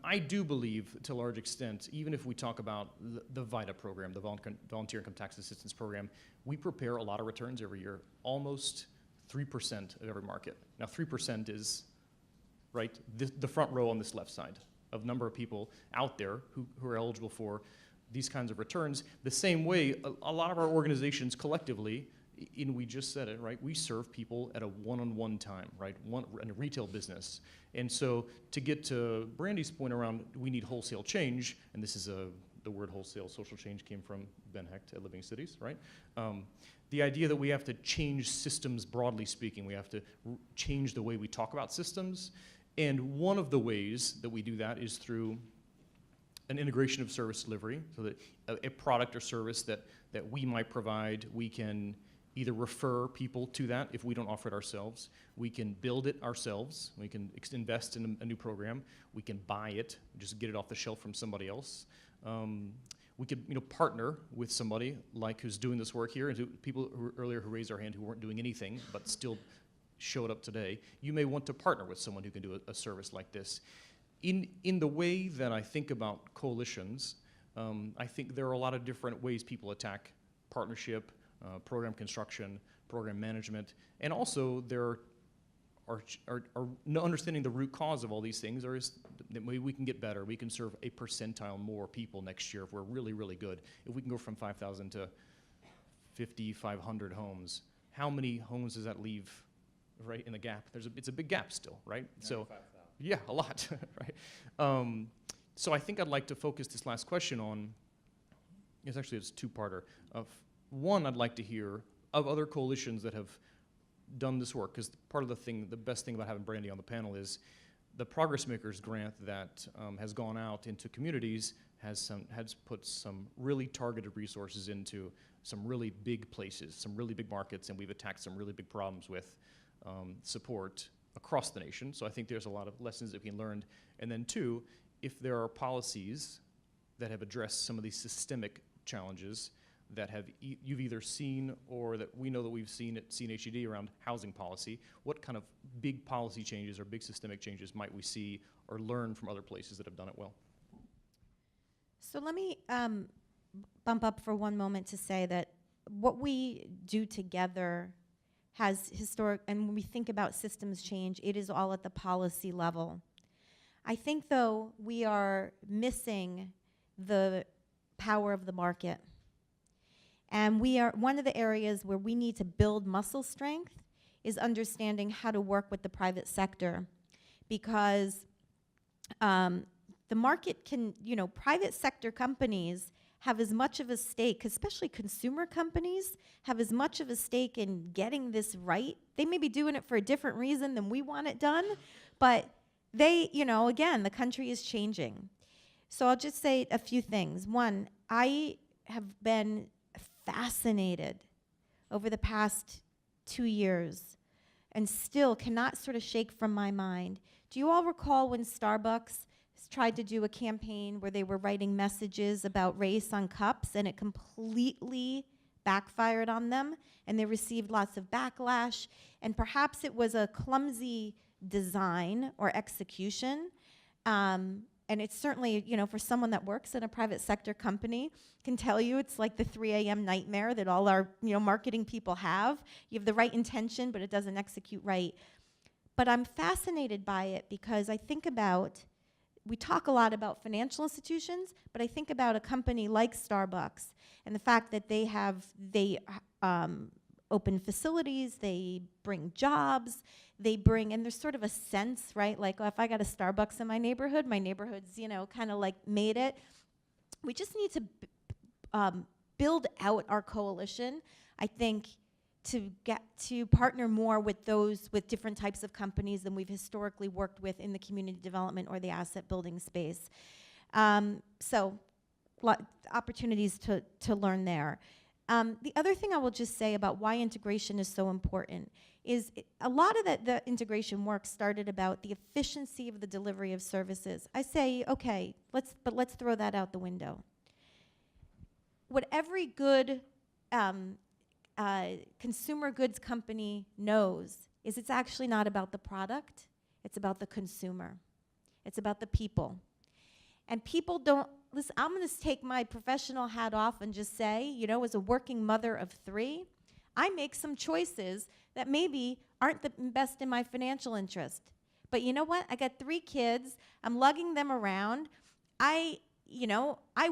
I do believe, to a large extent, even if we talk about the VITA program, the Volunteer Income Tax Assistance Program, we prepare a lot of returns every year, almost 3% of every market. Now 3% is, right, the front row on this left side of number of people out there who are eligible for these kinds of returns. The same way, a lot of our organizations collectively, we just said it, right? We serve people at a one-on-one time, right? In a retail business. And so to get to Brandy's point around we need wholesale change, and this is the word wholesale social change came from Ben Hecht at Living Cities, right? The idea that we have to change systems broadly speaking, we have to change the way we talk about systems. And one of the ways that we do that is through an integration of service delivery, so that a product or service that we might provide, we can either refer people to that if we don't offer it ourselves. We can build it ourselves. We can invest in a new program. We can buy it, just get it off the shelf from somebody else. We could partner with somebody like who's doing this work here, and people earlier who raised their hand who weren't doing anything but still showed up today. You may want to partner with someone who can do a service like this. In the way that I think about coalitions, I think there are a lot of different ways people attack partnership, program construction, program management, and also there are no understanding the root cause of all these things. There is that maybe we can get better. We can serve a percentile more people next year if we're really, really good. If we can go from 5,000 to 5,500 homes, how many homes does that leave, right, in the gap? It's a big gap still, right? So. Yeah, a lot, right? So I think I'd like to focus this last question on, it's a two-parter. One, I'd like to hear of other coalitions that have done this work, because part of the best thing about having Brandy on the panel is the Progress Makers grant that has gone out into communities has put some really targeted resources into some really big places, some really big markets, and we've attacked some really big problems with support across the nation. So I think there's a lot of lessons that we can learn. And then two, if there are policies that have addressed some of these systemic challenges that you've either seen or that we know that we've seen at CNHED around housing policy, what kind of big policy changes or big systemic changes might we see or learn from other places that have done it well?
So let me bump up for one moment to say that what we do together has and when we think about systems change, it is all at the policy level. I think, though, we are missing the power of the market. And one of the areas where we need to build muscle strength is understanding how to work with the private sector. Because the market can, private sector companies have as much of a stake, especially consumer companies, have as much of a stake in getting this right. They may be doing it for a different reason than we want it done, but they, again, the country is changing. So I'll just say a few things. One, I have been fascinated over the past 2 years and still cannot sort of shake from my mind. Do you all recall when Starbucks tried to do a campaign where they were writing messages about race on cups, and it completely backfired on them, and they received lots of backlash, and perhaps it was a clumsy design or execution, and it's certainly, for someone that works in a private sector company, can tell you it's like the 3 a.m. nightmare that all our marketing people have. You have the right intention, but it doesn't execute right. But I'm fascinated by it because I think about, we talk a lot about financial institutions, but I think about a company like Starbucks and the fact that they open facilities, they bring jobs, and there's sort of a sense, right? Like, if I got a Starbucks in my neighborhood's, kind of like made it. We just need to build out our coalition, I think, to get to partner more with different types of companies than we've historically worked with in the community development or the asset building space. So opportunities to learn there. The other thing I will just say about why integration is so important is a lot of the integration work started about the efficiency of the delivery of services. I say, okay, let's throw that out the window. what every good consumer goods company knows is it's actually not about the product, it's about the consumer. It's about the people. And people don't, listen, I'm gonna take my professional hat off and just say, you know, as a working mother of 3, I make some choices that maybe aren't the best in my financial interest. But you know what? I got 3 kids, I'm lugging them around. I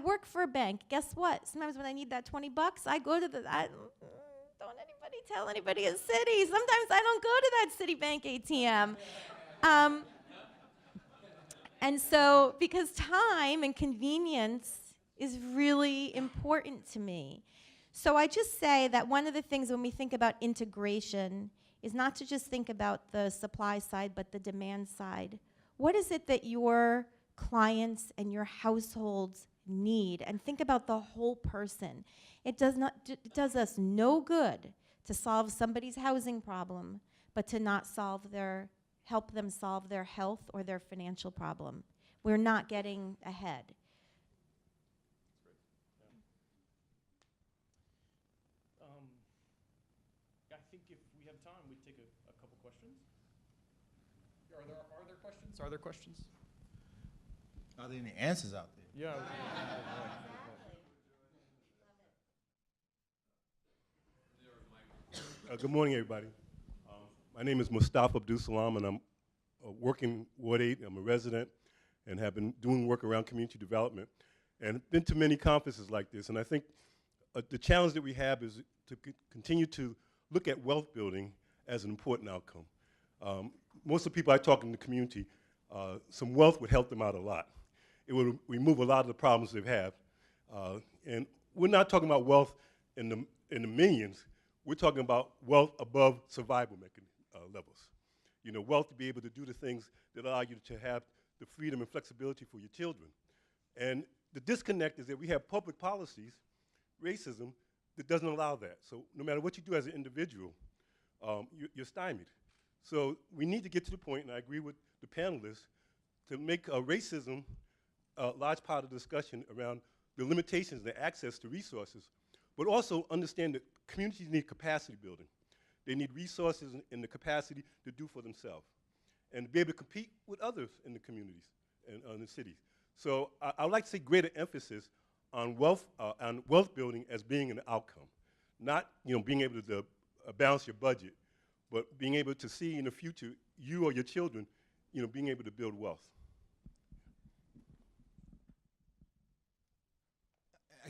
work for a bank. Guess what? Sometimes when I need that $20, I go to don't anybody tell anybody at Citi. Sometimes I don't go to that Citibank ATM. And so, because time and convenience is really important to me. So I just say that one of the things when we think about integration is not to just think about the supply side, but the demand side. What is it that your clients and your households need? And think about the whole person. It does us no good to solve somebody's housing problem, but to not help them solve their health or their financial problem. We're not getting ahead.
I think if we have time, we'd take a couple questions. Are there questions? Are there questions?
Are there any answers out there?
Yeah.
Good morning, everybody. My name is Mustafa Abdul Salam, and I'm working Ward 8. I'm a resident and have been doing work around community development and been to many conferences like this. And I think the challenge that we have is to continue to look at wealth building as an important outcome. Most of the people I talk in the community, some wealth would help them out a lot. It would remove a lot of the problems they have. And we're not talking about wealth in the millions. We're talking about wealth above survival levels. You know, wealth to be able to do the things that allow you to have the freedom and flexibility for your children. And the disconnect is that we have public policies, racism, that doesn't allow that. So no matter what you do as an individual, you're stymied. So we need to get to the point, and I agree with the panelists, to make racism a large part of the discussion around the limitations and the access to resources, but also understand that communities need capacity building. They need resources and the capacity to do for themselves and to be able to compete with others in the communities and in the cities. So I would like to see greater emphasis on wealth building as being an outcome, not being able to balance your budget, but being able to see in the future you or your children being able to build wealth.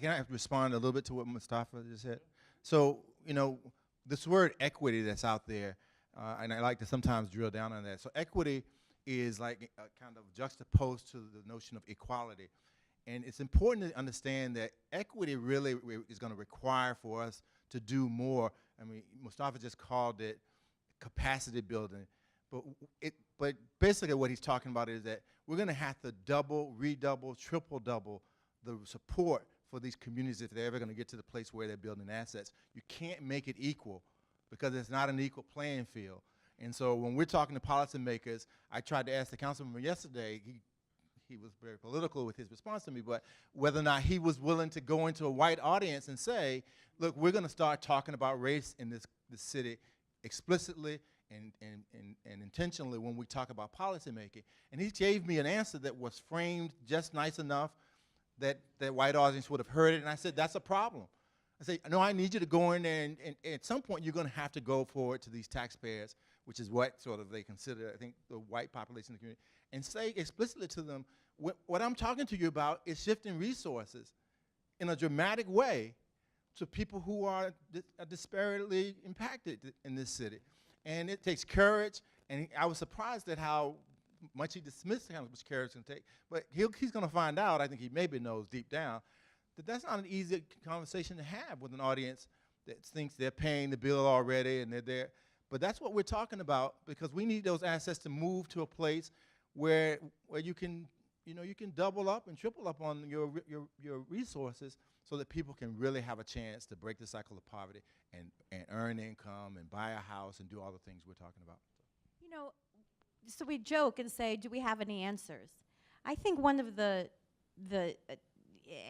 Can I respond a little bit to what Mustafa just said? So, this word equity that's out there, and I like to sometimes drill down on that. So equity is like kind of juxtaposed to the notion of equality. And it's important to understand that equity really is going to require for us to do more. I mean, Mustafa just called it capacity building. But basically what he's talking about is that we're going to have to double, redouble, triple-double the support for these communities if they're ever going to get to the place where they're building assets. You can't make it equal because it's not an equal playing field. And so when we're talking to policymakers, I tried to ask the councilman yesterday, he was very political with his response to me, but whether or not he was willing to go into a white audience and say, look, we're going to start talking about race in this city explicitly and intentionally when we talk about policymaking. And he gave me an answer that was framed just nice enough that white audience would have heard it, and I said, that's a problem. I say, no, I need you to go in there, and at some point you're going to have to go forward to these taxpayers, which is what sort of they consider, I think, the white population in the community, and say explicitly to them, what I'm talking to you about is shifting resources in a dramatic way to people who are disparately impacted in this city. And it takes courage, and I was surprised at how much he dismissed how much courage it can take, but he's going to find out, I think he maybe knows deep down, that that's not an easy conversation to have with an audience that thinks they're paying the bill already and they're there. But that's what we're talking about, because we need those assets to move to a place where you can double up and triple up on your resources so that people can really have a chance to break the cycle of poverty and earn income and buy a house and do all the things we're talking about.
So we joke and say, do we have any answers? I think one of the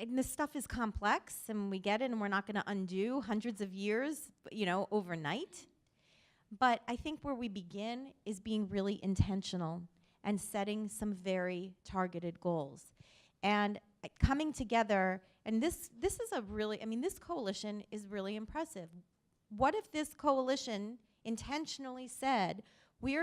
and this stuff is complex, and we get it, and we're not going to undo hundreds of years, overnight. But I think where we begin is being really intentional and setting some very targeted goals. And coming together, and this is a really, this coalition is really impressive. What if this coalition intentionally said, we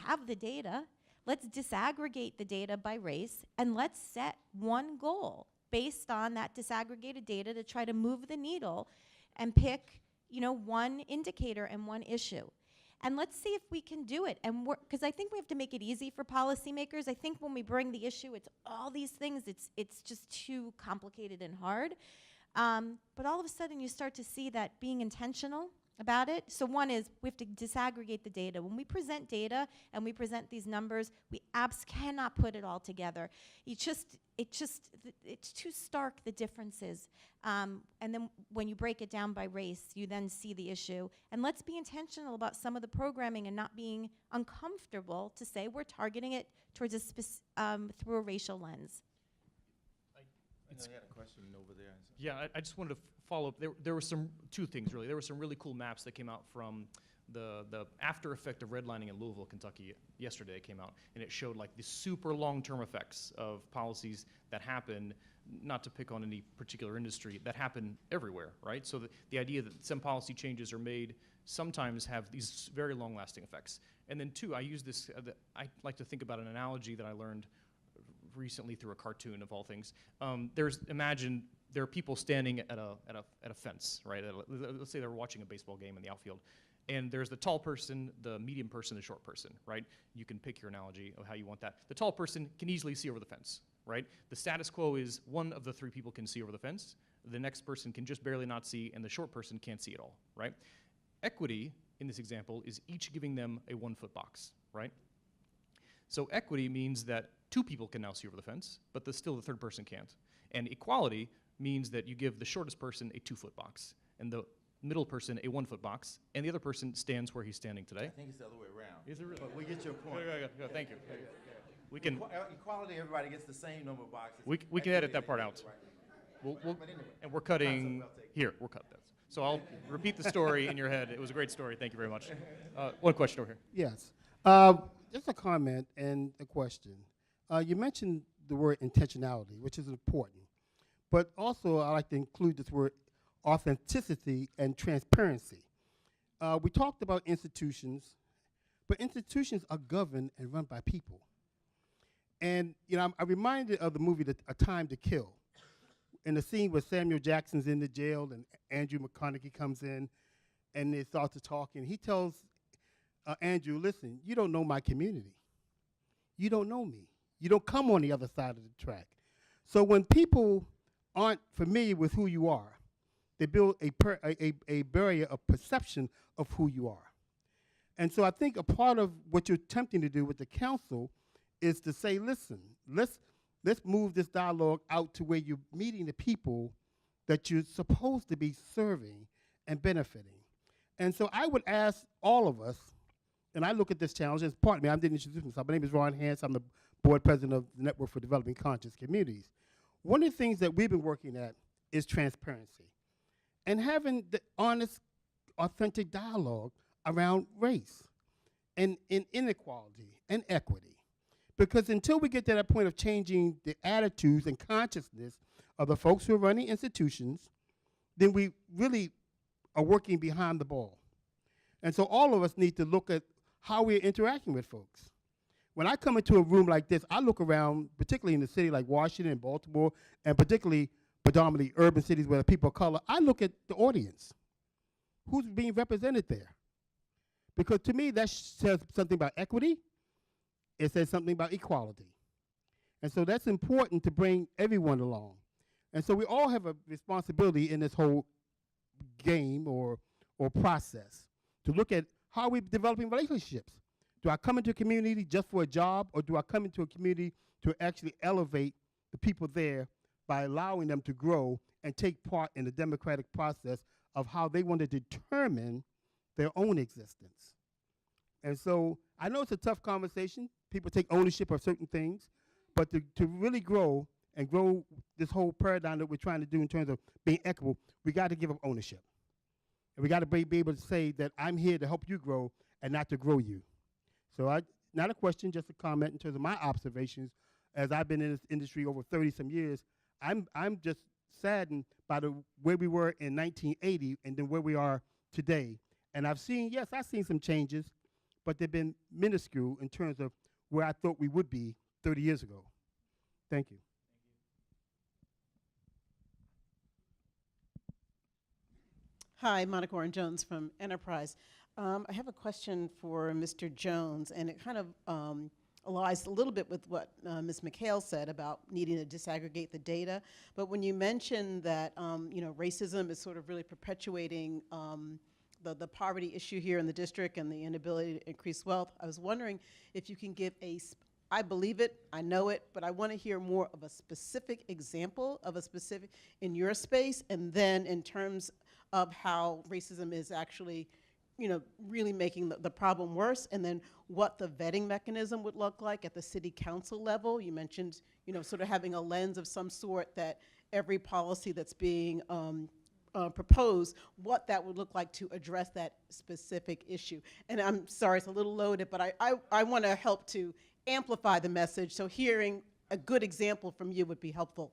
have the data, let's disaggregate the data by race, and let's set one goal based on that disaggregated data to try to move the needle and pick, one indicator and one issue. And let's see if we can do it. And because I think we have to make it easy for policymakers. I think when we bring the issue, it's all these things, it's just too complicated and hard. But all of a sudden you start to see that being intentional about it. So one is we have to disaggregate the data. When we present data and we present these numbers, we cannot put it all together. It's too stark, the differences. And then when you break it down by race, you then see the issue. And let's be intentional about some of the programming and not being uncomfortable to say we're targeting it towards through a racial lens.
I had a question over there.
Yeah, I just wanted to follow up. There were two things really. There were some really cool maps that came out from the after effect of redlining in Louisville, Kentucky yesterday. It came out, and it showed like the super long-term effects of policies that happen, not to pick on any particular industry, that happen everywhere, right? So the idea that some policy changes are made sometimes have these very long-lasting effects. And then two, I use this, I like to think about an analogy that I learned recently through a cartoon of all things. Imagine there are people standing at a fence, right? Let's say they're watching a baseball game in the outfield, and there's the tall person, the medium person, the short person, right? You can pick your analogy of how you want that. The tall person can easily see over the fence, right? The status quo is one of the three people can see over the fence, the next person can just barely not see, and the short person can't see at all, right? Equity, in this example, is each giving them a 1-foot box, right? So equity means that two people can now see over the fence, but still the third person can't. And equality means that you give the shortest person a 2-foot box, and the middle person a 1-foot box, and the other person stands where he's standing today.
I think it's the other way around.
Is it really?
But we get your point.
Go, thank you. We can
Equality, everybody gets the same number of boxes.
we can edit that part out. We'll,
But anyway,
and we're cutting
well taken.
here. We'll cut that. So I'll repeat the story in your head. It was a great story. Thank you very much. One question over here.
Yes. Just a comment and a question. You mentioned the word intentionality, which is important. But also, I like to include this word authenticity and transparency. We talked about institutions, but institutions are governed and run by people. And I'm reminded of the movie A Time to Kill. In the scene where Samuel Jackson's in the jail and Andrew McConaughey comes in and they start to talk, and he tells Andrew, listen, you don't know my community. You don't know me. You don't come on the other side of the track. So when people aren't familiar with who you are, they build a barrier of perception of who you are. And so I think a part of what you're attempting to do with the council is to say, listen, let's move this dialogue out to where you're meeting the people that you're supposed to be serving and benefiting. And so I would ask all of us, and I look at this challenge as part of me. I didn't introduce myself. My name is Ron Hance. I'm the board president of the Network for Developing Conscious Communities. One of the things that we've been working at is transparency and having the honest, authentic dialogue around race and inequality and equity. Because until we get to that point of changing the attitudes and consciousness of the folks who are running institutions, then we really are working behind the ball. And so all of us need to look at how we're interacting with folks. When I come into a room like this, I look around, particularly in a city like Washington and Baltimore, and particularly predominantly urban cities where people of color, I look at the audience. Who's being represented there? Because to me, that says something about equity. It says something about equality. And so that's important to bring everyone along. And so we all have a responsibility in this whole game or process to look at how we're developing relationships. Do I come into a community just for a job, or do I come into a community to actually elevate the people there by allowing them to grow and take part in the democratic process of how they want to determine their own existence? And so I know it's a tough conversation. People take ownership of certain things, but to really grow and grow this whole paradigm that we're trying to do in terms of being equitable, we got to give up ownership. And we got to be able to say that I'm here to help you grow and not to grow you. So not a question, just a comment in terms of my observations. As I've been in this industry over 30-some years, I'm just saddened by the where we were in 1980 and then where we are today. And I've seen some changes, but they've been minuscule in terms of where I thought we would be 30 years ago. Thank you.
Hi, Monica Warren Jones from Enterprise. I have a question for Mr. Jones, and it kind of allies a little bit with what Ms. McHale said about needing to disaggregate the data. But when you mentioned that racism is sort of really perpetuating the poverty issue here in the district and the inability to increase wealth, I was wondering if you can give I believe it, I know it, but I want to hear more of a specific example of a specific in your space, and then in terms of how racism is actually, really making the problem worse, and then what the vetting mechanism would look like at the city council level. You mentioned, sort of having a lens of some sort that every policy that's being proposed, what that would look like to address that specific issue. And I'm sorry, it's a little loaded, but I want to help to amplify the message, so hearing a good example from you would be helpful.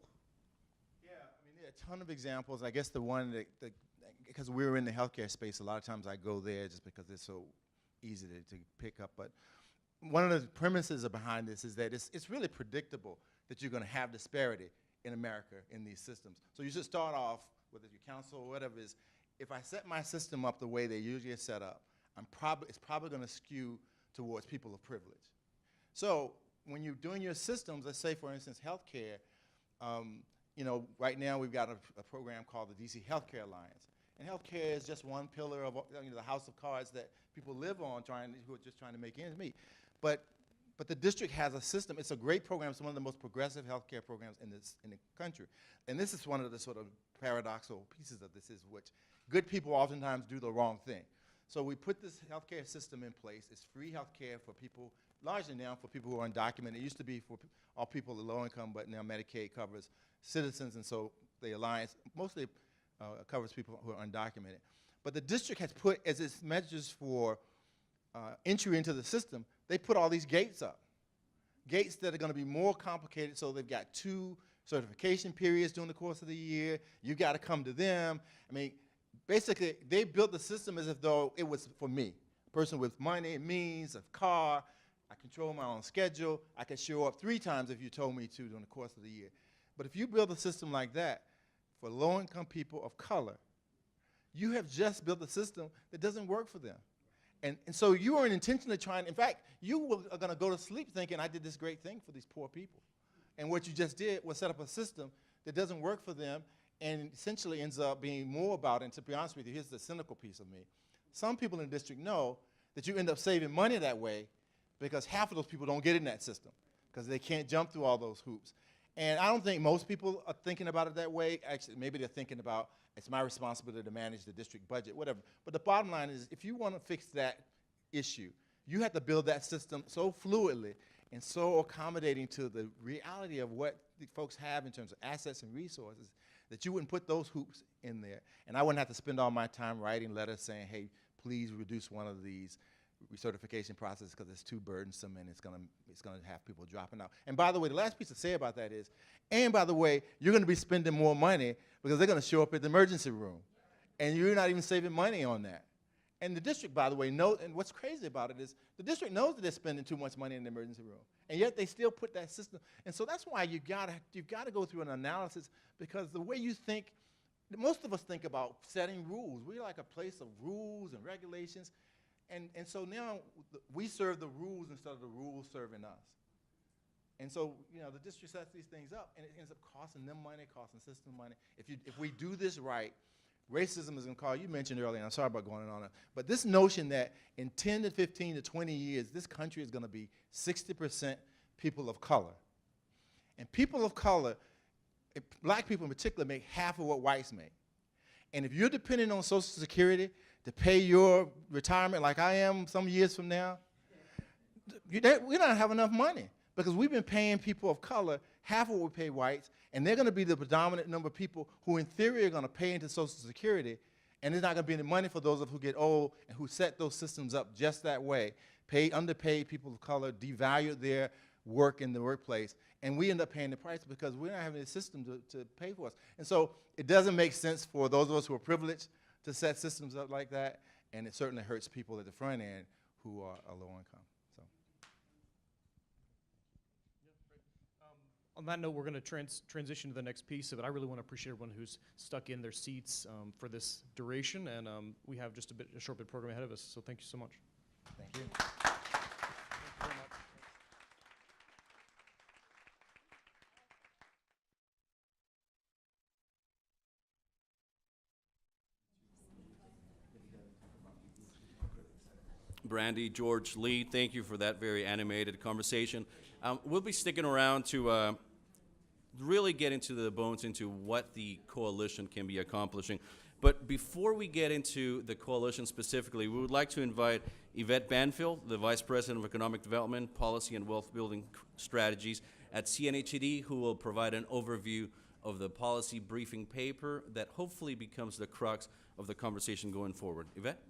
Yeah, I mean, there are a ton of examples. I guess the one that because we're in the healthcare space, a lot of times I go there just because it's so easy to pick up. But one of the premises behind this is that it's really predictable that you're going to have disparity in America in these systems. So you should start off, whether it's your council or whatever it is, if I set my system up the way they usually are set up, it's probably going to skew towards people of privilege. So when you're doing your systems, let's say, for instance, healthcare, right now we've got a program called the DC Healthcare Alliance. And healthcare is just one pillar of the house of cards that people live on who are just trying to make ends meet. But the district has a system. It's a great program. It's one of the most progressive healthcare programs in the country. And this is one of the sort of paradoxical pieces of this, is which good people oftentimes do the wrong thing. So we put this healthcare system in place. It's free healthcare for people, largely now for people who are undocumented. It used to be for all people at low income, but now Medicaid covers citizens, and so the alliance mostly covers people who are undocumented. But the district has put, as its measures for entry into the system, they put all these gates up. Gates that are going to be more complicated, so they've got 2 certification periods during the course of the year. You got to come to them. I mean, basically, they built the system as if though it was for me, a person with money, means, a car. I control my own schedule. I can show up 3 times if you told me to during the course of the year. But if you build a system like that for low-income people of color, you have just built a system that doesn't work for them. And so you are intentionally trying, in fact, you are going to go to sleep thinking, I did this great thing for these poor people. And what you just did was set up a system that doesn't work for them and essentially ends up being more about, and to be honest with you, here's the cynical piece of me. Some people in the district know that you end up saving money that way because half of those people don't get in that system because they can't jump through all those hoops. And I don't think most people are thinking about it that way. Actually, maybe they're thinking about, it's my responsibility to manage the district budget, whatever. But the bottom line is, if you want to fix that issue, you have to build that system so fluidly and so accommodating to the reality of what the folks have in terms of assets and resources that you wouldn't put those hoops in there. And I wouldn't have to spend all my time writing letters saying, hey, please reduce one of these recertification processes because it's too burdensome and it's gonna have people dropping out. And by the way, the last piece to say about that is, and by the way, you're gonna be spending more money because they're gonna show up at the emergency room. And you're not even saving money on that. And the district, by the way, knows, and what's crazy about it is, the district knows that they're spending too much money in the emergency room. And yet they still put that system. And so that's why you've gotta go through an analysis, because the way you think, most of us think about setting rules. We're like a place of rules and regulations. And so now we serve the rules instead of the rules serving us. And so, the district sets these things up, and it ends up costing them money, costing the system money. If we do this right, racism is going to cause, you mentioned earlier, and I'm sorry about going on, but this notion that in 10 to 15 to 20 years, this country is going to be 60% people of color. And people of color, black people in particular, make half of what whites make. And if you're depending on Social Security to pay your retirement like I am some years from now, we don't have enough money. because we've been paying people of color half of what we pay whites, and they're going to be the predominant number of people who in theory are going to pay into Social Security, and there's not going to be any money for those of who get old and who set those systems up just that way. Underpaid people of color, devalue their work in the workplace, and we end up paying the price because we're not having a system to pay for us. And so it doesn't make sense for those of us who are privileged to set systems up like that, and it certainly hurts people at the front end who are low income. So.
On that note, we're going to transition to the next piece of it. I really want to appreciate everyone who's stuck in their seats for this duration, and we have just a short bit program ahead of us, so thank you so much.
Thank you.
Brandy, George, Lee, thank you for that very animated conversation. We'll be sticking around to really get into the bones into what the coalition can be accomplishing. But before we get into the coalition specifically, we would like to invite Yvette Banfield, the Vice President of Economic Development, Policy and Wealth Building Strategies at CNHED, who will provide an overview of the policy briefing paper that hopefully becomes the crux of the conversation going forward. Yvette?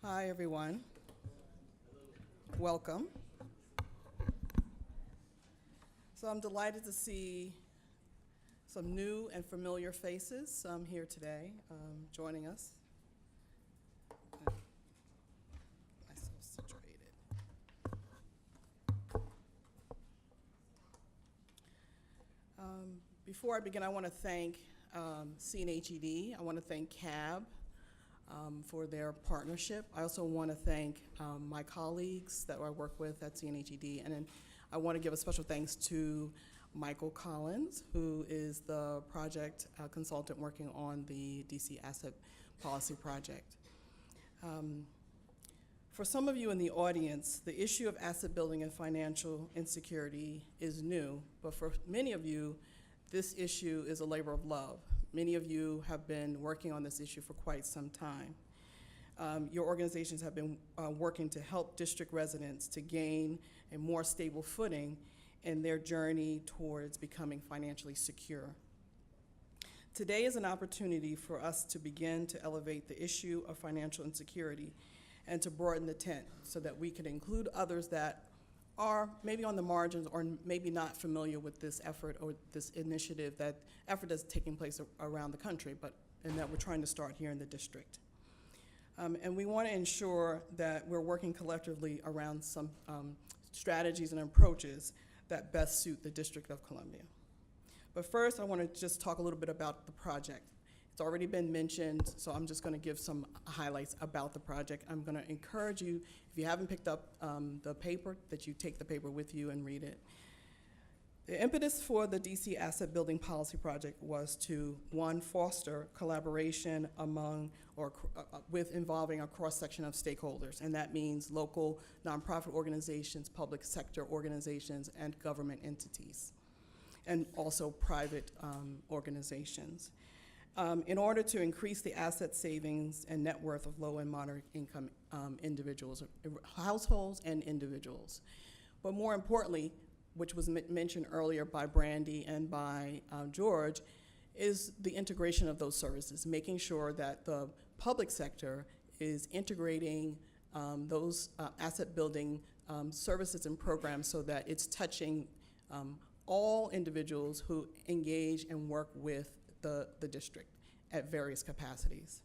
Hi, everyone. Welcome. So I'm delighted to see some new and familiar faces here today joining us. Myself situated. Before I begin, I want to thank CNHED. I want to thank CAB. For their partnership. I also want to thank my colleagues that I work with at CNHED, and then I want to give a special thanks to Michael Collins, who is the project consultant working on the DC Asset Policy Project. For some of you in the audience, the issue of asset building and financial insecurity is new, but for many of you, this issue is a labor of love. Many of you have been working on this issue for quite some time. Your organizations have been working to help district residents to gain a more stable footing in their journey towards becoming financially secure. Today is an opportunity for us to begin to elevate the issue of financial insecurity and to broaden the tent so that we can include others that are maybe on the margins or maybe not familiar with this effort or this initiative, that effort that's taking place around the country, and that we're trying to start here in the district. And we want to ensure that we're working collectively around some strategies and approaches that best suit the District of Columbia. But first, I want to just talk a little bit about the project. It's already been mentioned, so I'm just going to give some highlights about the project. I'm going to encourage you, if you haven't picked up the paper, that you take the paper with you and read it. The impetus for the DC Asset Building Policy Project was to, one, foster collaboration among with involving a cross-section of stakeholders, and that means local nonprofit organizations, public sector organizations, and government entities, and also private organizations. In order to increase the asset savings and net worth of low and moderate income individuals, households and individuals. But more importantly, which was mentioned earlier by Brandy and by George, is the integration of those services, making sure that the public sector is integrating those asset building services and programs so that it's touching all individuals who engage and work with the district at various capacities.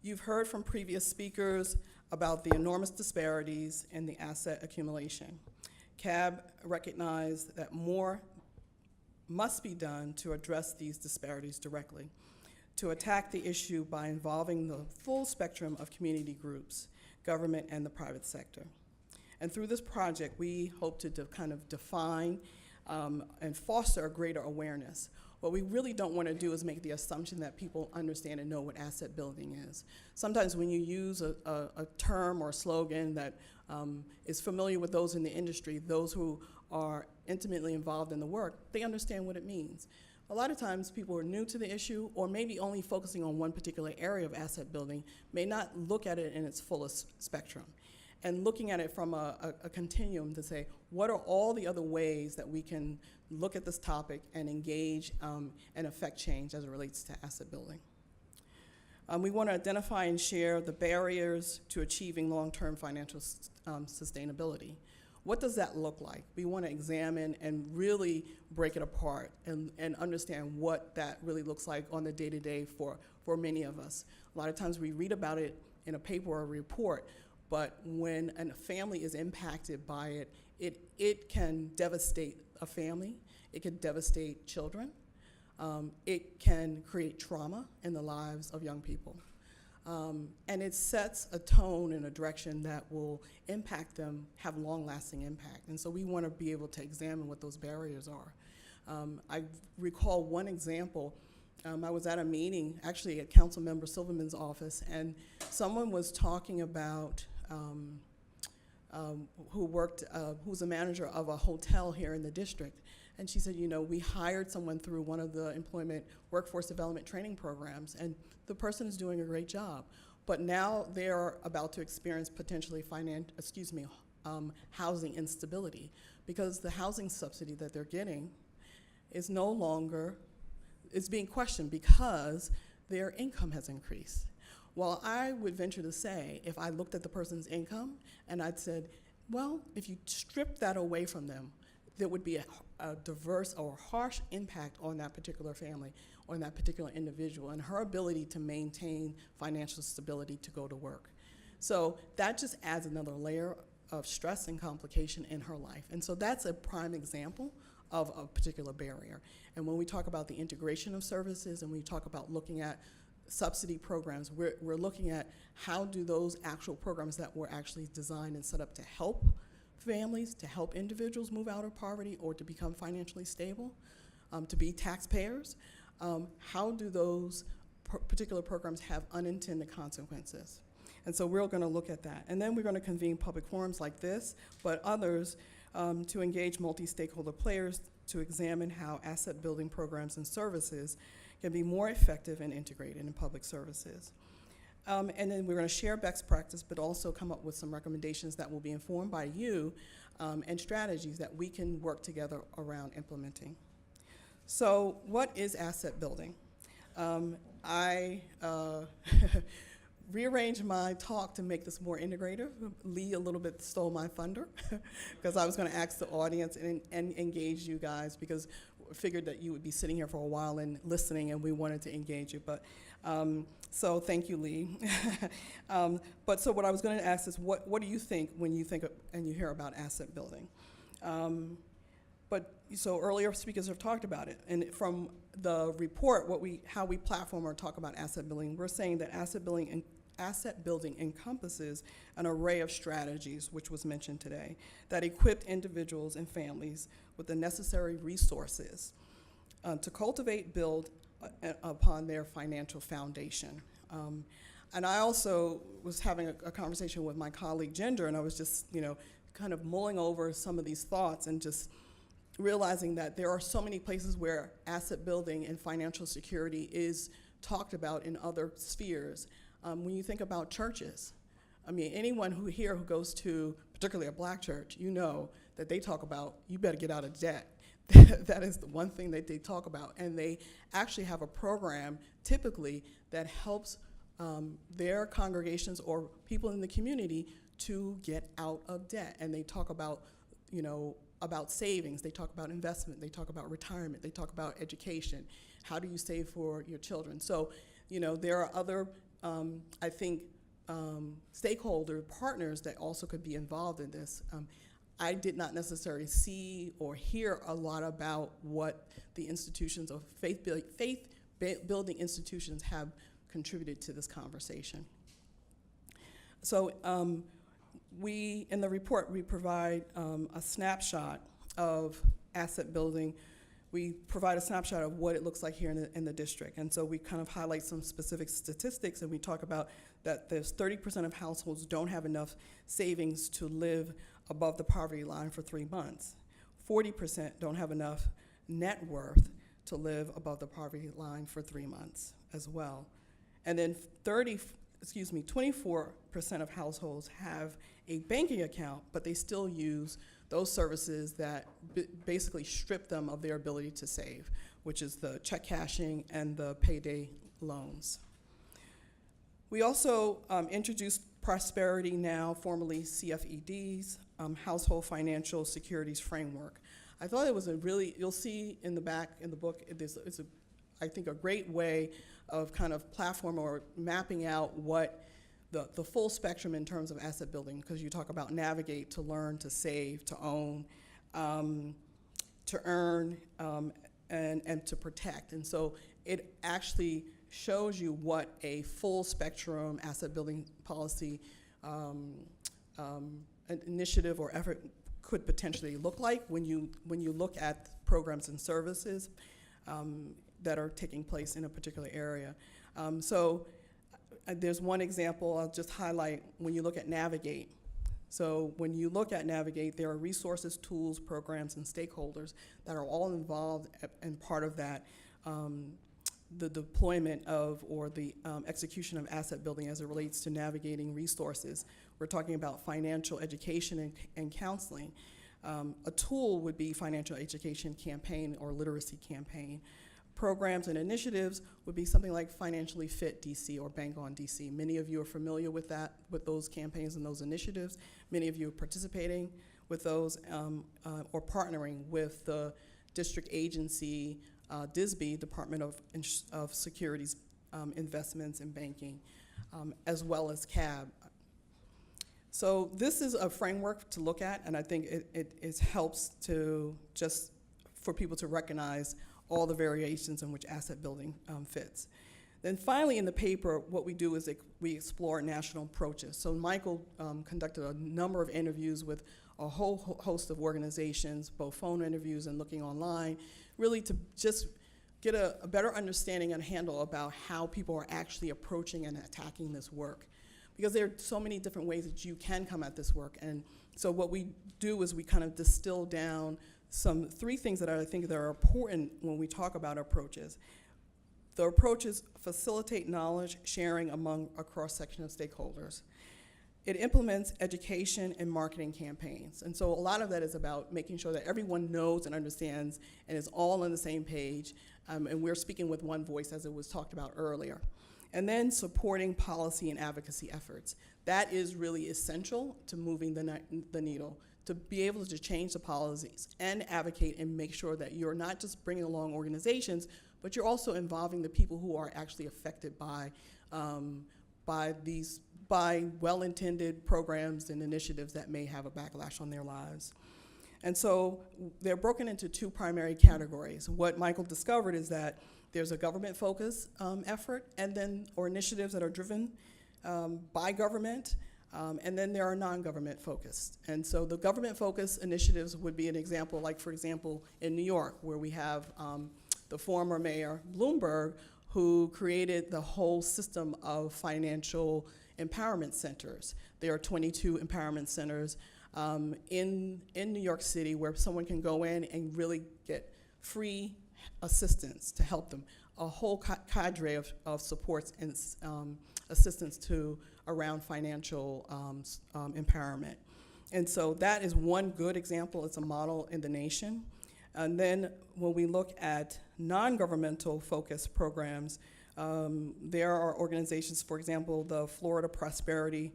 You've heard from previous speakers about the enormous disparities in the asset accumulation. CAB recognized that more must be done to address these disparities directly, to attack the issue by involving the full spectrum of community groups, government, and the private sector. And through this project, we hope to kind of define and foster a greater awareness. What we really don't want to do is make the assumption that people understand and know what asset building is. Sometimes when you use a term or a slogan that is familiar with those in the industry, those who are intimately involved in the work, they understand what it means. A lot of times people who are new to the issue or maybe only focusing on one particular area of asset building may not look at it in its fullest spectrum. And looking at it from a continuum to say, what are all the other ways that we can look at this topic and engage and affect change as it relates to asset building? We want to identify and share the barriers to achieving long-term financial sustainability. What does that look like? We want to examine and really break it apart and understand what that really looks like on the day-to-day for many of us. A lot of times we read about it in a paper or a report, but when a family is impacted by it, it can devastate a family, it can devastate children, it can create trauma in the lives of young people. And it sets a tone and a direction that will impact them, have long-lasting impact. And so we want to be able to examine what those barriers are. I recall one example. I was at a meeting, actually at Councilmember Silverman's office, and someone was talking about who's a manager of a hotel here in the district. And she said, you know, we hired someone through one of the employment workforce development training programs, and the person is doing a great job. But now they're about to experience potentially housing instability, because the housing subsidy that they're getting is no longer, is being questioned because their income has increased. Well, I would venture to say, if I looked at the person's income and I'd said, well, if you strip that away from them, there would be a diverse or harsh impact on that particular family, on that particular individual, and her ability to maintain financial stability to go to work. So that just adds another layer of stress and complication in her life. And so that's a prime example of a particular barrier. And when we talk about the integration of services and we talk about looking at subsidy programs, we're looking at how do those actual programs that were actually designed and set up to help families, to help individuals move out of poverty or to become financially stable, to be taxpayers, how do those particular programs have unintended consequences? And so we're going to look at that. And then we're going to convene public forums like this, but others, to engage multi-stakeholder players to examine how asset building programs and services can be more effective and integrated in public services. And then we're going to share best practice, but also come up with some recommendations that will be informed by you and strategies that we can work together around implementing. So what is asset building? I rearranged my talk to make this more integrative. Lee a little bit stole my thunder because I was going to ask the audience and engage you guys, because I figured that you would be sitting here for a while and listening, and we wanted to engage you. But so thank you, Lee. But so what I was going to ask is, what do you think when you think of, and you hear about asset building? But so earlier speakers have talked about it, and from the report, how we platform or talk about asset building, we're saying that asset building encompasses an array of strategies, which was mentioned today, that equip individuals and families with the necessary resources to cultivate, build upon their financial foundation. And I also was having a conversation with my colleague Ginger, and I was just, kind of mulling over some of these thoughts and just realizing that there are so many places where asset building and financial security is talked about in other spheres. When you think about churches, I mean, anyone who goes to particularly a black church, you know that they talk about, you better get out of debt. That is the one thing that they talk about. And they actually have a program typically that helps their congregations or people in the community to get out of debt. And they talk about, about savings, they talk about investment, they talk about retirement, they talk about education. How do you save for your children? So, there are other, I think, stakeholder partners that also could be involved in this. I did not necessarily see or hear a lot about what the institutions of faith-building institutions have contributed to this conversation. So in the report, we provide a snapshot of asset building. We provide a snapshot of what it looks like here in the district. And so we kind of highlight some specific statistics, and we talk about that there's 30% of households don't have enough savings to live above the poverty line for 3 months. 40% don't have enough net worth to live above the poverty line for 3 months as well. And then 24% of households have a banking account, but they still use those services that basically strip them of their ability to save, which is the check cashing and the payday loans. We also introduced Prosperity Now, formerly CFED's Household Financial Securities Framework. I thought it was a really, you'll see in the back in the book, it's I think a great way of kind of platform or mapping out what the full spectrum in terms of asset building, because you talk about navigate, to learn, to save, to own, to earn, and to protect. And so it actually shows you what a full spectrum asset building policy initiative or effort could potentially look like when you look at programs and services that are taking place in a particular area. There's one example I'll just highlight when you look at Navigate. So when you look at Navigate, there are resources, tools, programs, and stakeholders that are all involved and part of that, the deployment of or the execution of asset building as it relates to navigating resources. We're talking about financial education and counseling. A tool would be financial education campaign or literacy campaign. Programs and initiatives would be something like Financially Fit DC or Bank on DC. Many of you are familiar with that, with those campaigns and those initiatives. Many of you are participating with those or partnering with the district agency, DSB, Department of Securities Investments and Banking, as well as CAB. So this is a framework to look at, and I think it helps to just for people to recognize all the variations in which asset building fits. Then finally in the paper, what we do is we explore national approaches. So Michael conducted a number of interviews with a whole host of organizations, both phone interviews and looking online, really to just get a better understanding and handle about how people are actually approaching and attacking this work. Because there are so many different ways that you can come at this work. And so what we do is we kind of distill down three things that I think that are important when we talk about approaches. The approaches facilitate knowledge sharing among a cross-section of stakeholders. It implements education and marketing campaigns. And so a lot of that is about making sure that everyone knows and understands and is all on the same page. And we're speaking with one voice, as it was talked about earlier. And then supporting policy and advocacy efforts. That is really essential to moving the needle, to be able to change the policies and advocate and make sure that you're not just bringing along organizations, but you're also involving the people who are actually affected by well-intended programs and initiatives that may have a backlash on their lives. And so they're broken into two primary categories. What Michael discovered is that there's a government focus effort or initiatives that are driven by government, and then there are non-government focused. And so the government focused initiatives would be an example, like for example, in New York, where we have the former mayor, Bloomberg, who created the whole system of financial empowerment centers. There are 22 empowerment centers in New York City where someone can go in and really get free assistance to help them, a whole cadre of supports and assistance around financial empowerment. And so that is one good example. It's a model in the nation. And then when we look at non-governmental focused programs, there are organizations, for example, the Florida Prosperity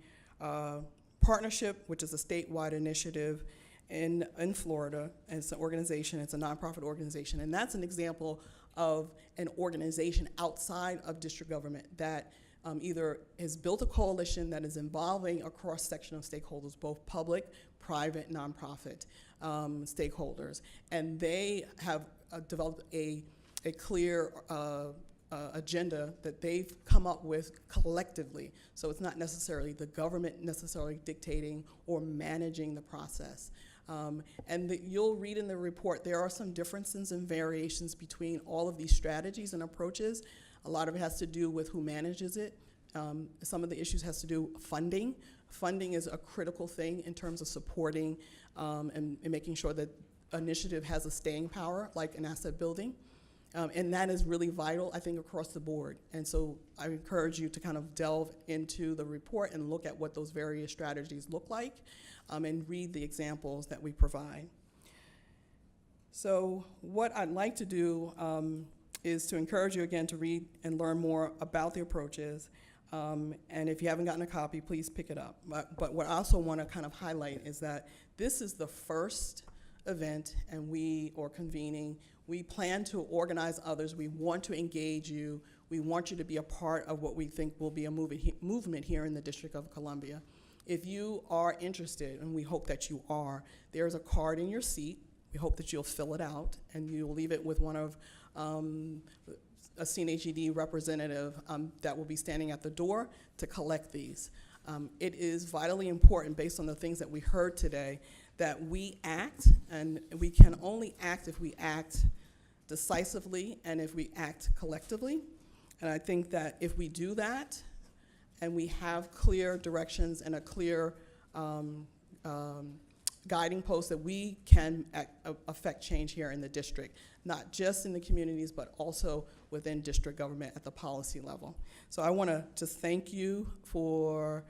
Partnership, which is a statewide initiative in Florida. And it's an organization, it's a nonprofit organization. And that's an example of an organization outside of district government that either has built a coalition that is involving a cross-section of stakeholders, both public, private, nonprofit stakeholders. And they have developed a clear agenda that they've come up with collectively. So it's not necessarily the government necessarily dictating or managing the process. You'll read in the report, there are some differences and variations between all of these strategies and approaches. A lot of it has to do with who manages it. Some of the issues has to do with funding. Funding is a critical thing in terms of supporting and making sure that initiative has a staying power, like an asset building. And that is really vital, I think, across the board. And so I encourage you to kind of delve into the report and look at what those various strategies look like, and read the examples that we provide. So what I'd like to do is to encourage you again to read and learn more about the approaches. And if you haven't gotten a copy, please pick it up. But what I also want to kind of highlight is that this is the first event or convening. We plan to organize others. We want to engage you. We want you to be a part of what we think will be a movement here in the District of Columbia. If you are interested, and we hope that you are, there's a card in your seat. We hope that you'll fill it out, and you'll leave it with one of a CNHED representative that will be standing at the door to collect these. It is vitally important, based on the things that we heard today, that we act, and we can only act if we act decisively and if we act collectively. And I think that if we do that, and we have clear directions and a clear guiding post, that we can affect change here in the district, not just in the communities, but also within district government at the policy level. So I want to just thank you for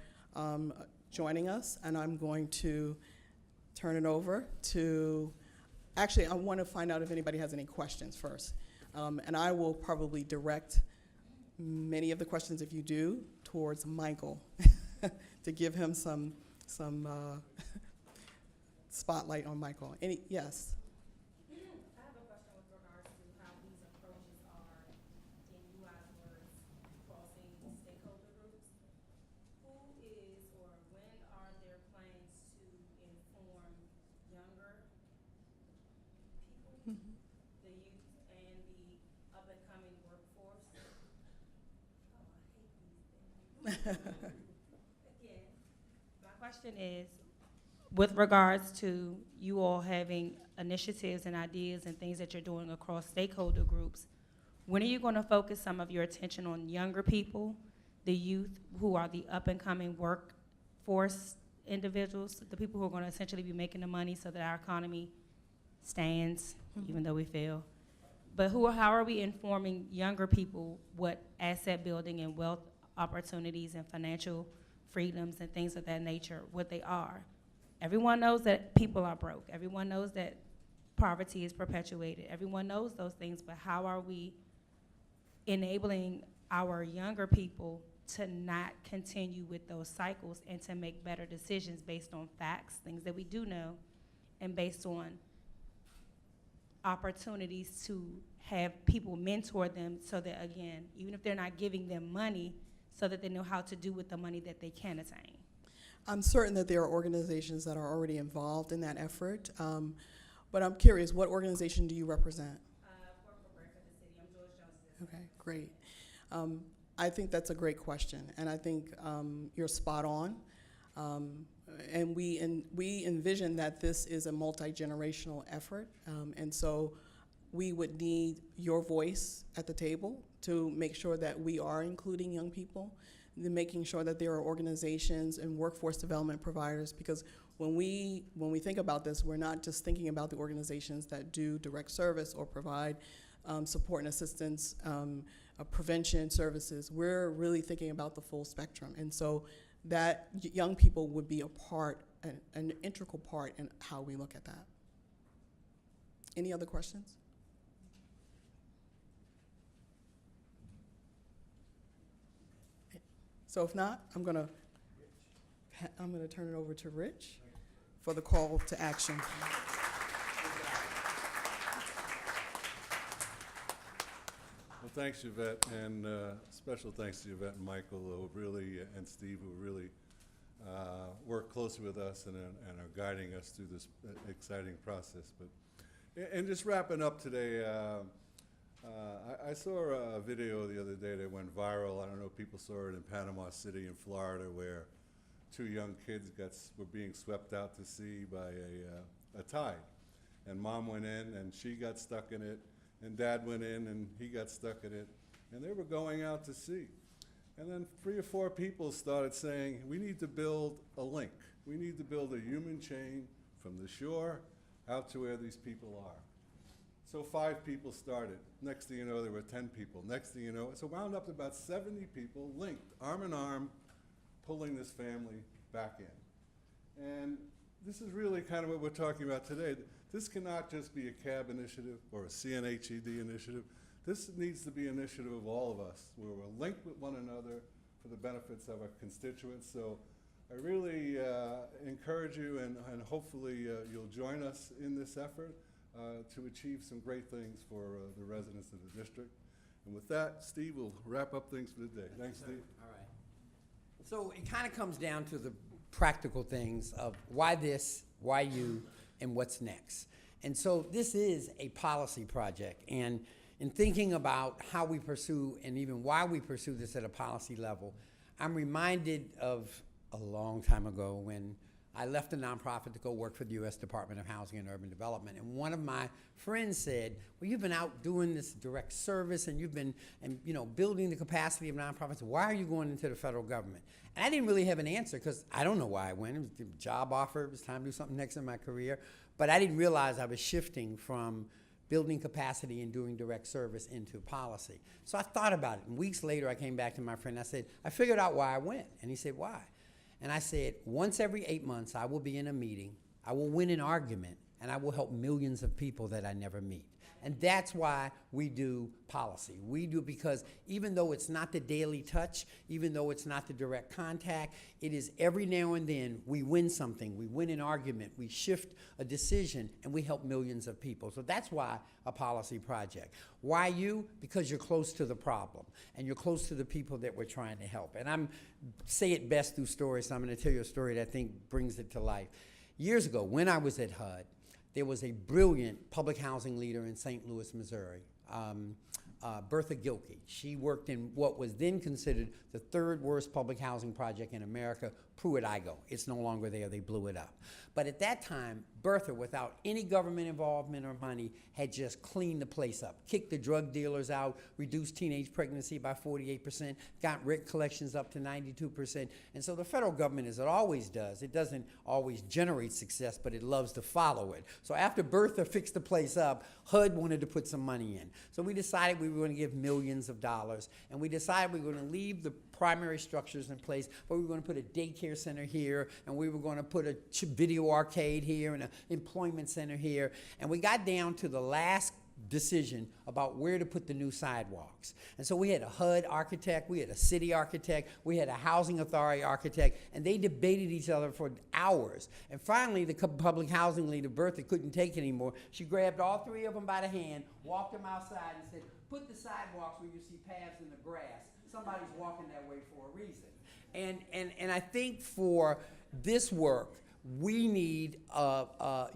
joining us, and I'm going to turn it over to, actually, I want to find out if anybody has any questions first. And I will probably direct many of the questions, if you do, towards Michael to give him some spotlight on Michael. Yes?
I have a question with regards to how these approaches are, in UI's words, crossing stakeholder groups. Who is, or when are there plans to inform younger people, the youth, and the up-and-coming workforce? Oh, I hate these things. Again, my question is, with regards to you all having initiatives and ideas and things that you're doing across stakeholder groups, when are you going to focus some of your attention on younger people, the youth, who are the up-and-coming workforce individuals, the people who are going to essentially be making the money so that our economy stands, even though we fail? But how are we informing younger people what asset building and wealth opportunities and financial freedoms and things of that nature, what they are? Everyone knows that people are broke. Everyone knows that poverty is perpetuated. Everyone knows those things, but how are we enabling our younger people to not continue with those cycles and to make better decisions based on facts, things that we do know, and based on opportunities to have people mentor them so that, again, even if they're not giving them money, so that they know how to do with the money that they can attain?
I'm certain that there are organizations that are already involved in that effort, but I'm curious, what organization do you represent?
For the city, I'm George Jones.
Okay, great. I think that's a great question, and I think you're spot on. And we envision that this is a multi-generational effort, and so we would need your voice at the table to make sure that we are including young people, making sure that there are organizations and workforce development providers, because when we think about this, we're not just thinking about the organizations that do direct service or provide support and assistance, prevention services. We're really thinking about the full spectrum, and so that young people would be a part, an integral part in how we look at that. Any other questions? So if not, I'm gonna turn it over to Rich for the call to action.
Well, thanks, Yvette, and special thanks to Yvette and Michael, who really, and Steve, who really work closely with us and are guiding us through this exciting process. But, and just wrapping up today, I saw a video the other day that went viral. I don't know if people saw it in Panama City in Florida, where two young kids were being swept out to sea by a tide. And mom went in and she got stuck in it, and dad went in and he got stuck in it, and they were going out to sea. And then 3 or 4 people started saying, we need to build a link. We need to build a human chain from the shore out to where these people are. So 5 people started. Next thing you know, there were 10 people. Next thing you know, so wound up to about 70 people linked, arm in arm, pulling this family back in. And this is really kind of what we're talking about today. This cannot just be a CAB initiative or a CNHED initiative. This needs to be an initiative of all of us, where we're linked with one another for the benefits of our constituents. So I really encourage you, and hopefully you'll join us in this effort to achieve some great things for the residents of the district. And with that, Steve will wrap up things for the day. Thanks, Steve.
All right. So it kind of comes down to the practical things of why this, why you, and what's next. And so this is a policy project. And in thinking about how we pursue and even why we pursue this at a policy level, I'm reminded of a long time ago when I left a nonprofit to go work for the U.S. Department of Housing and Urban Development. And one of my friends said, well, you've been out doing this direct service and you've been building the capacity of nonprofits. Why are you going into the federal government? And I didn't really have an answer because I don't know why I went. It was a job offer. It was time to do something next in my career. But I didn't realize I was shifting from building capacity and doing direct service into policy. So I thought about it. And weeks later, I came back to my friend. I said, I figured out why I went. And he said, why? And I said, once every 8 months, I will be in a meeting, I will win an argument, and I will help millions of people that I never meet. And that's why we do policy. We do because even though it's not the daily touch, even though it's not the direct contact, it is every now and then we win something, we win an argument, we shift a decision, and we help millions of people. So that's why a policy project. Why you? Because you're close to the problem, and you're close to the people that we're trying to help. And I'm say it best through stories, so I'm gonna tell you a story that I think brings it to life. Years ago, when I was at HUD, there was a brilliant public housing leader in St. Louis, Missouri, Bertha Gilkey. She worked in what was then considered the 3rd worst public housing project in America, Pruitt-Igoe. It's no longer there, they blew it up. But at that time, Bertha, without any government involvement or money, had just cleaned the place up, kicked the drug dealers out, reduced teenage pregnancy by 48%, got rent collections up to 92%. And so the federal government, as it always does, it doesn't always generate success, but it loves to follow it. So after Bertha fixed the place up, HUD wanted to put some money in. So we decided we were going to give millions of dollars, and we decided we were going to leave the primary structures in place, but we were going to put a daycare center here, and we were going to put a video arcade here and an employment center here. And we got down to the last decision about where to put the new sidewalks. And so we had a HUD architect, we had a city architect, we had a housing authority architect, and they debated each other for hours. And finally, the public housing leader, Bertha, couldn't take it anymore. She grabbed all 3 of them by the hand, walked them outside and said, put the sidewalks where you see paths in the grass. Somebody's walking that way for a reason. And I think for this work, we need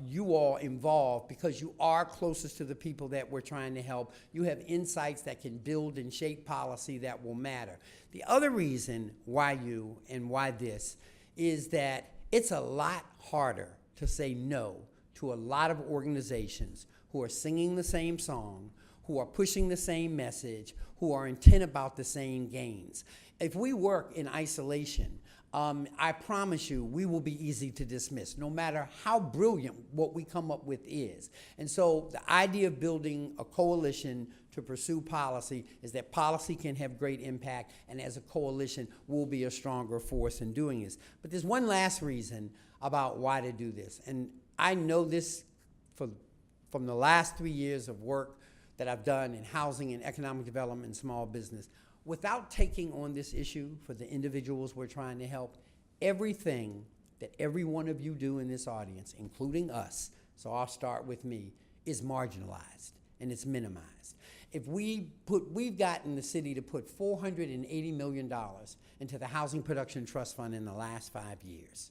you all involved because you are closest to the people that we're trying to help. You have insights that can build and shape policy that will matter. The other reason why you and why this is that it's a lot harder to say no to a lot of organizations who are singing the same song, who are pushing the same message, who are intent about the same gains. If we work in isolation, I promise you, we will be easy to dismiss, no matter how brilliant what we come up with is. And so the idea of building a coalition to pursue policy is that policy can have great impact, and as a coalition, we'll be a stronger force in doing this. But there's one last reason about why to do this, and I know this from the last 3 years of work that I've done in housing and economic development and small business. Without taking on this issue for the individuals we're trying to help, everything that every one of you do in this audience, including us, so I'll start with me, is marginalized and it's minimized. If we've gotten the city to put $480 million into the Housing Production Trust Fund in the last 5 years.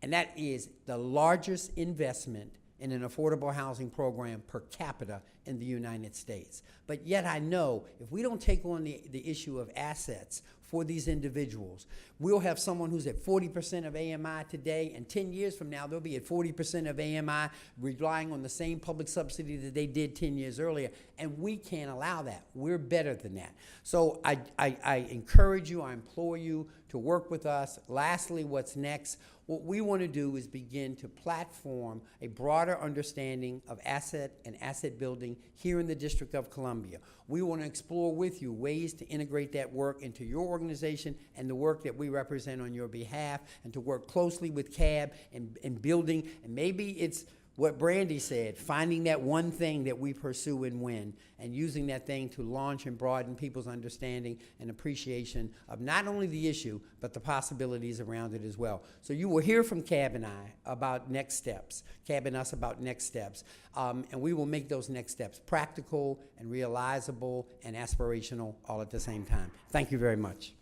And that is the largest investment in an affordable housing program per capita in the United States. But yet I know if we don't take on the issue of assets for these individuals, we'll have someone who's at 40% of AMI today, and 10 years from now, they'll be at 40% of AMI, relying on the same public subsidy that they did 10 years earlier, and we can't allow that. We're better than that. So I encourage you, I implore you to work with us. Lastly, what's next? What we want to do is begin to platform a broader understanding of asset and asset building here in the District of Columbia. We want to explore with you ways to integrate that work into your organization and the work that we represent on your behalf, and to work closely with CAB in building, and maybe it's what Brandy said, finding that one thing that we pursue and win, and using that thing to launch and broaden people's understanding and appreciation of not only the issue, but the possibilities around it as well. So you will hear from CAB and I about next steps, CAB and us about next steps, and we will make those next steps practical and realizable and aspirational all at the same time. Thank you very much.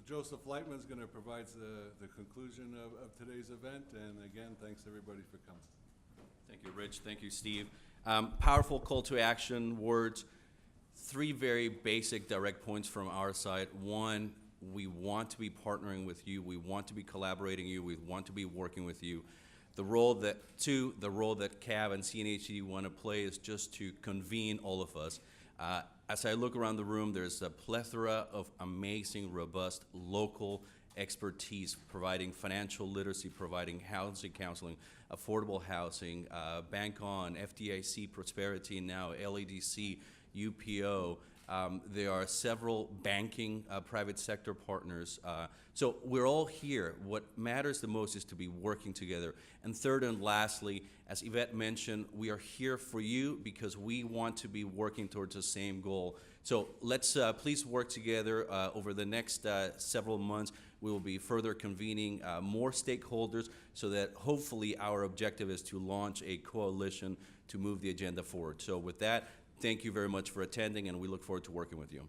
Joseph Lightman is going to provide the conclusion of today's event, and again, thanks everybody for coming.
Thank you, Rich. Thank you, Steve. Powerful call to action words. 3 very basic direct points from our side. 1, we want to be partnering with you. We want to be collaborating you. We want to be working with you. The role that 2, the role that CAB and CNHD want to play is just to convene all of us. As I look around the room, there's a plethora of amazing, robust local expertise providing financial literacy, providing housing counseling, affordable housing, Bank On, FDIC, Prosperity Now, LADC, UPO. There are several banking private sector partners. So we're all here. What matters the most is to be working together. And third and lastly, as Yvette mentioned, we are here for you because we want to be working towards the same goal. So let's please work together over the next several months. We will be further convening more stakeholders so that hopefully our objective is to launch a coalition to move the agenda forward. So with that, thank you very much for attending, and we look forward to working with you.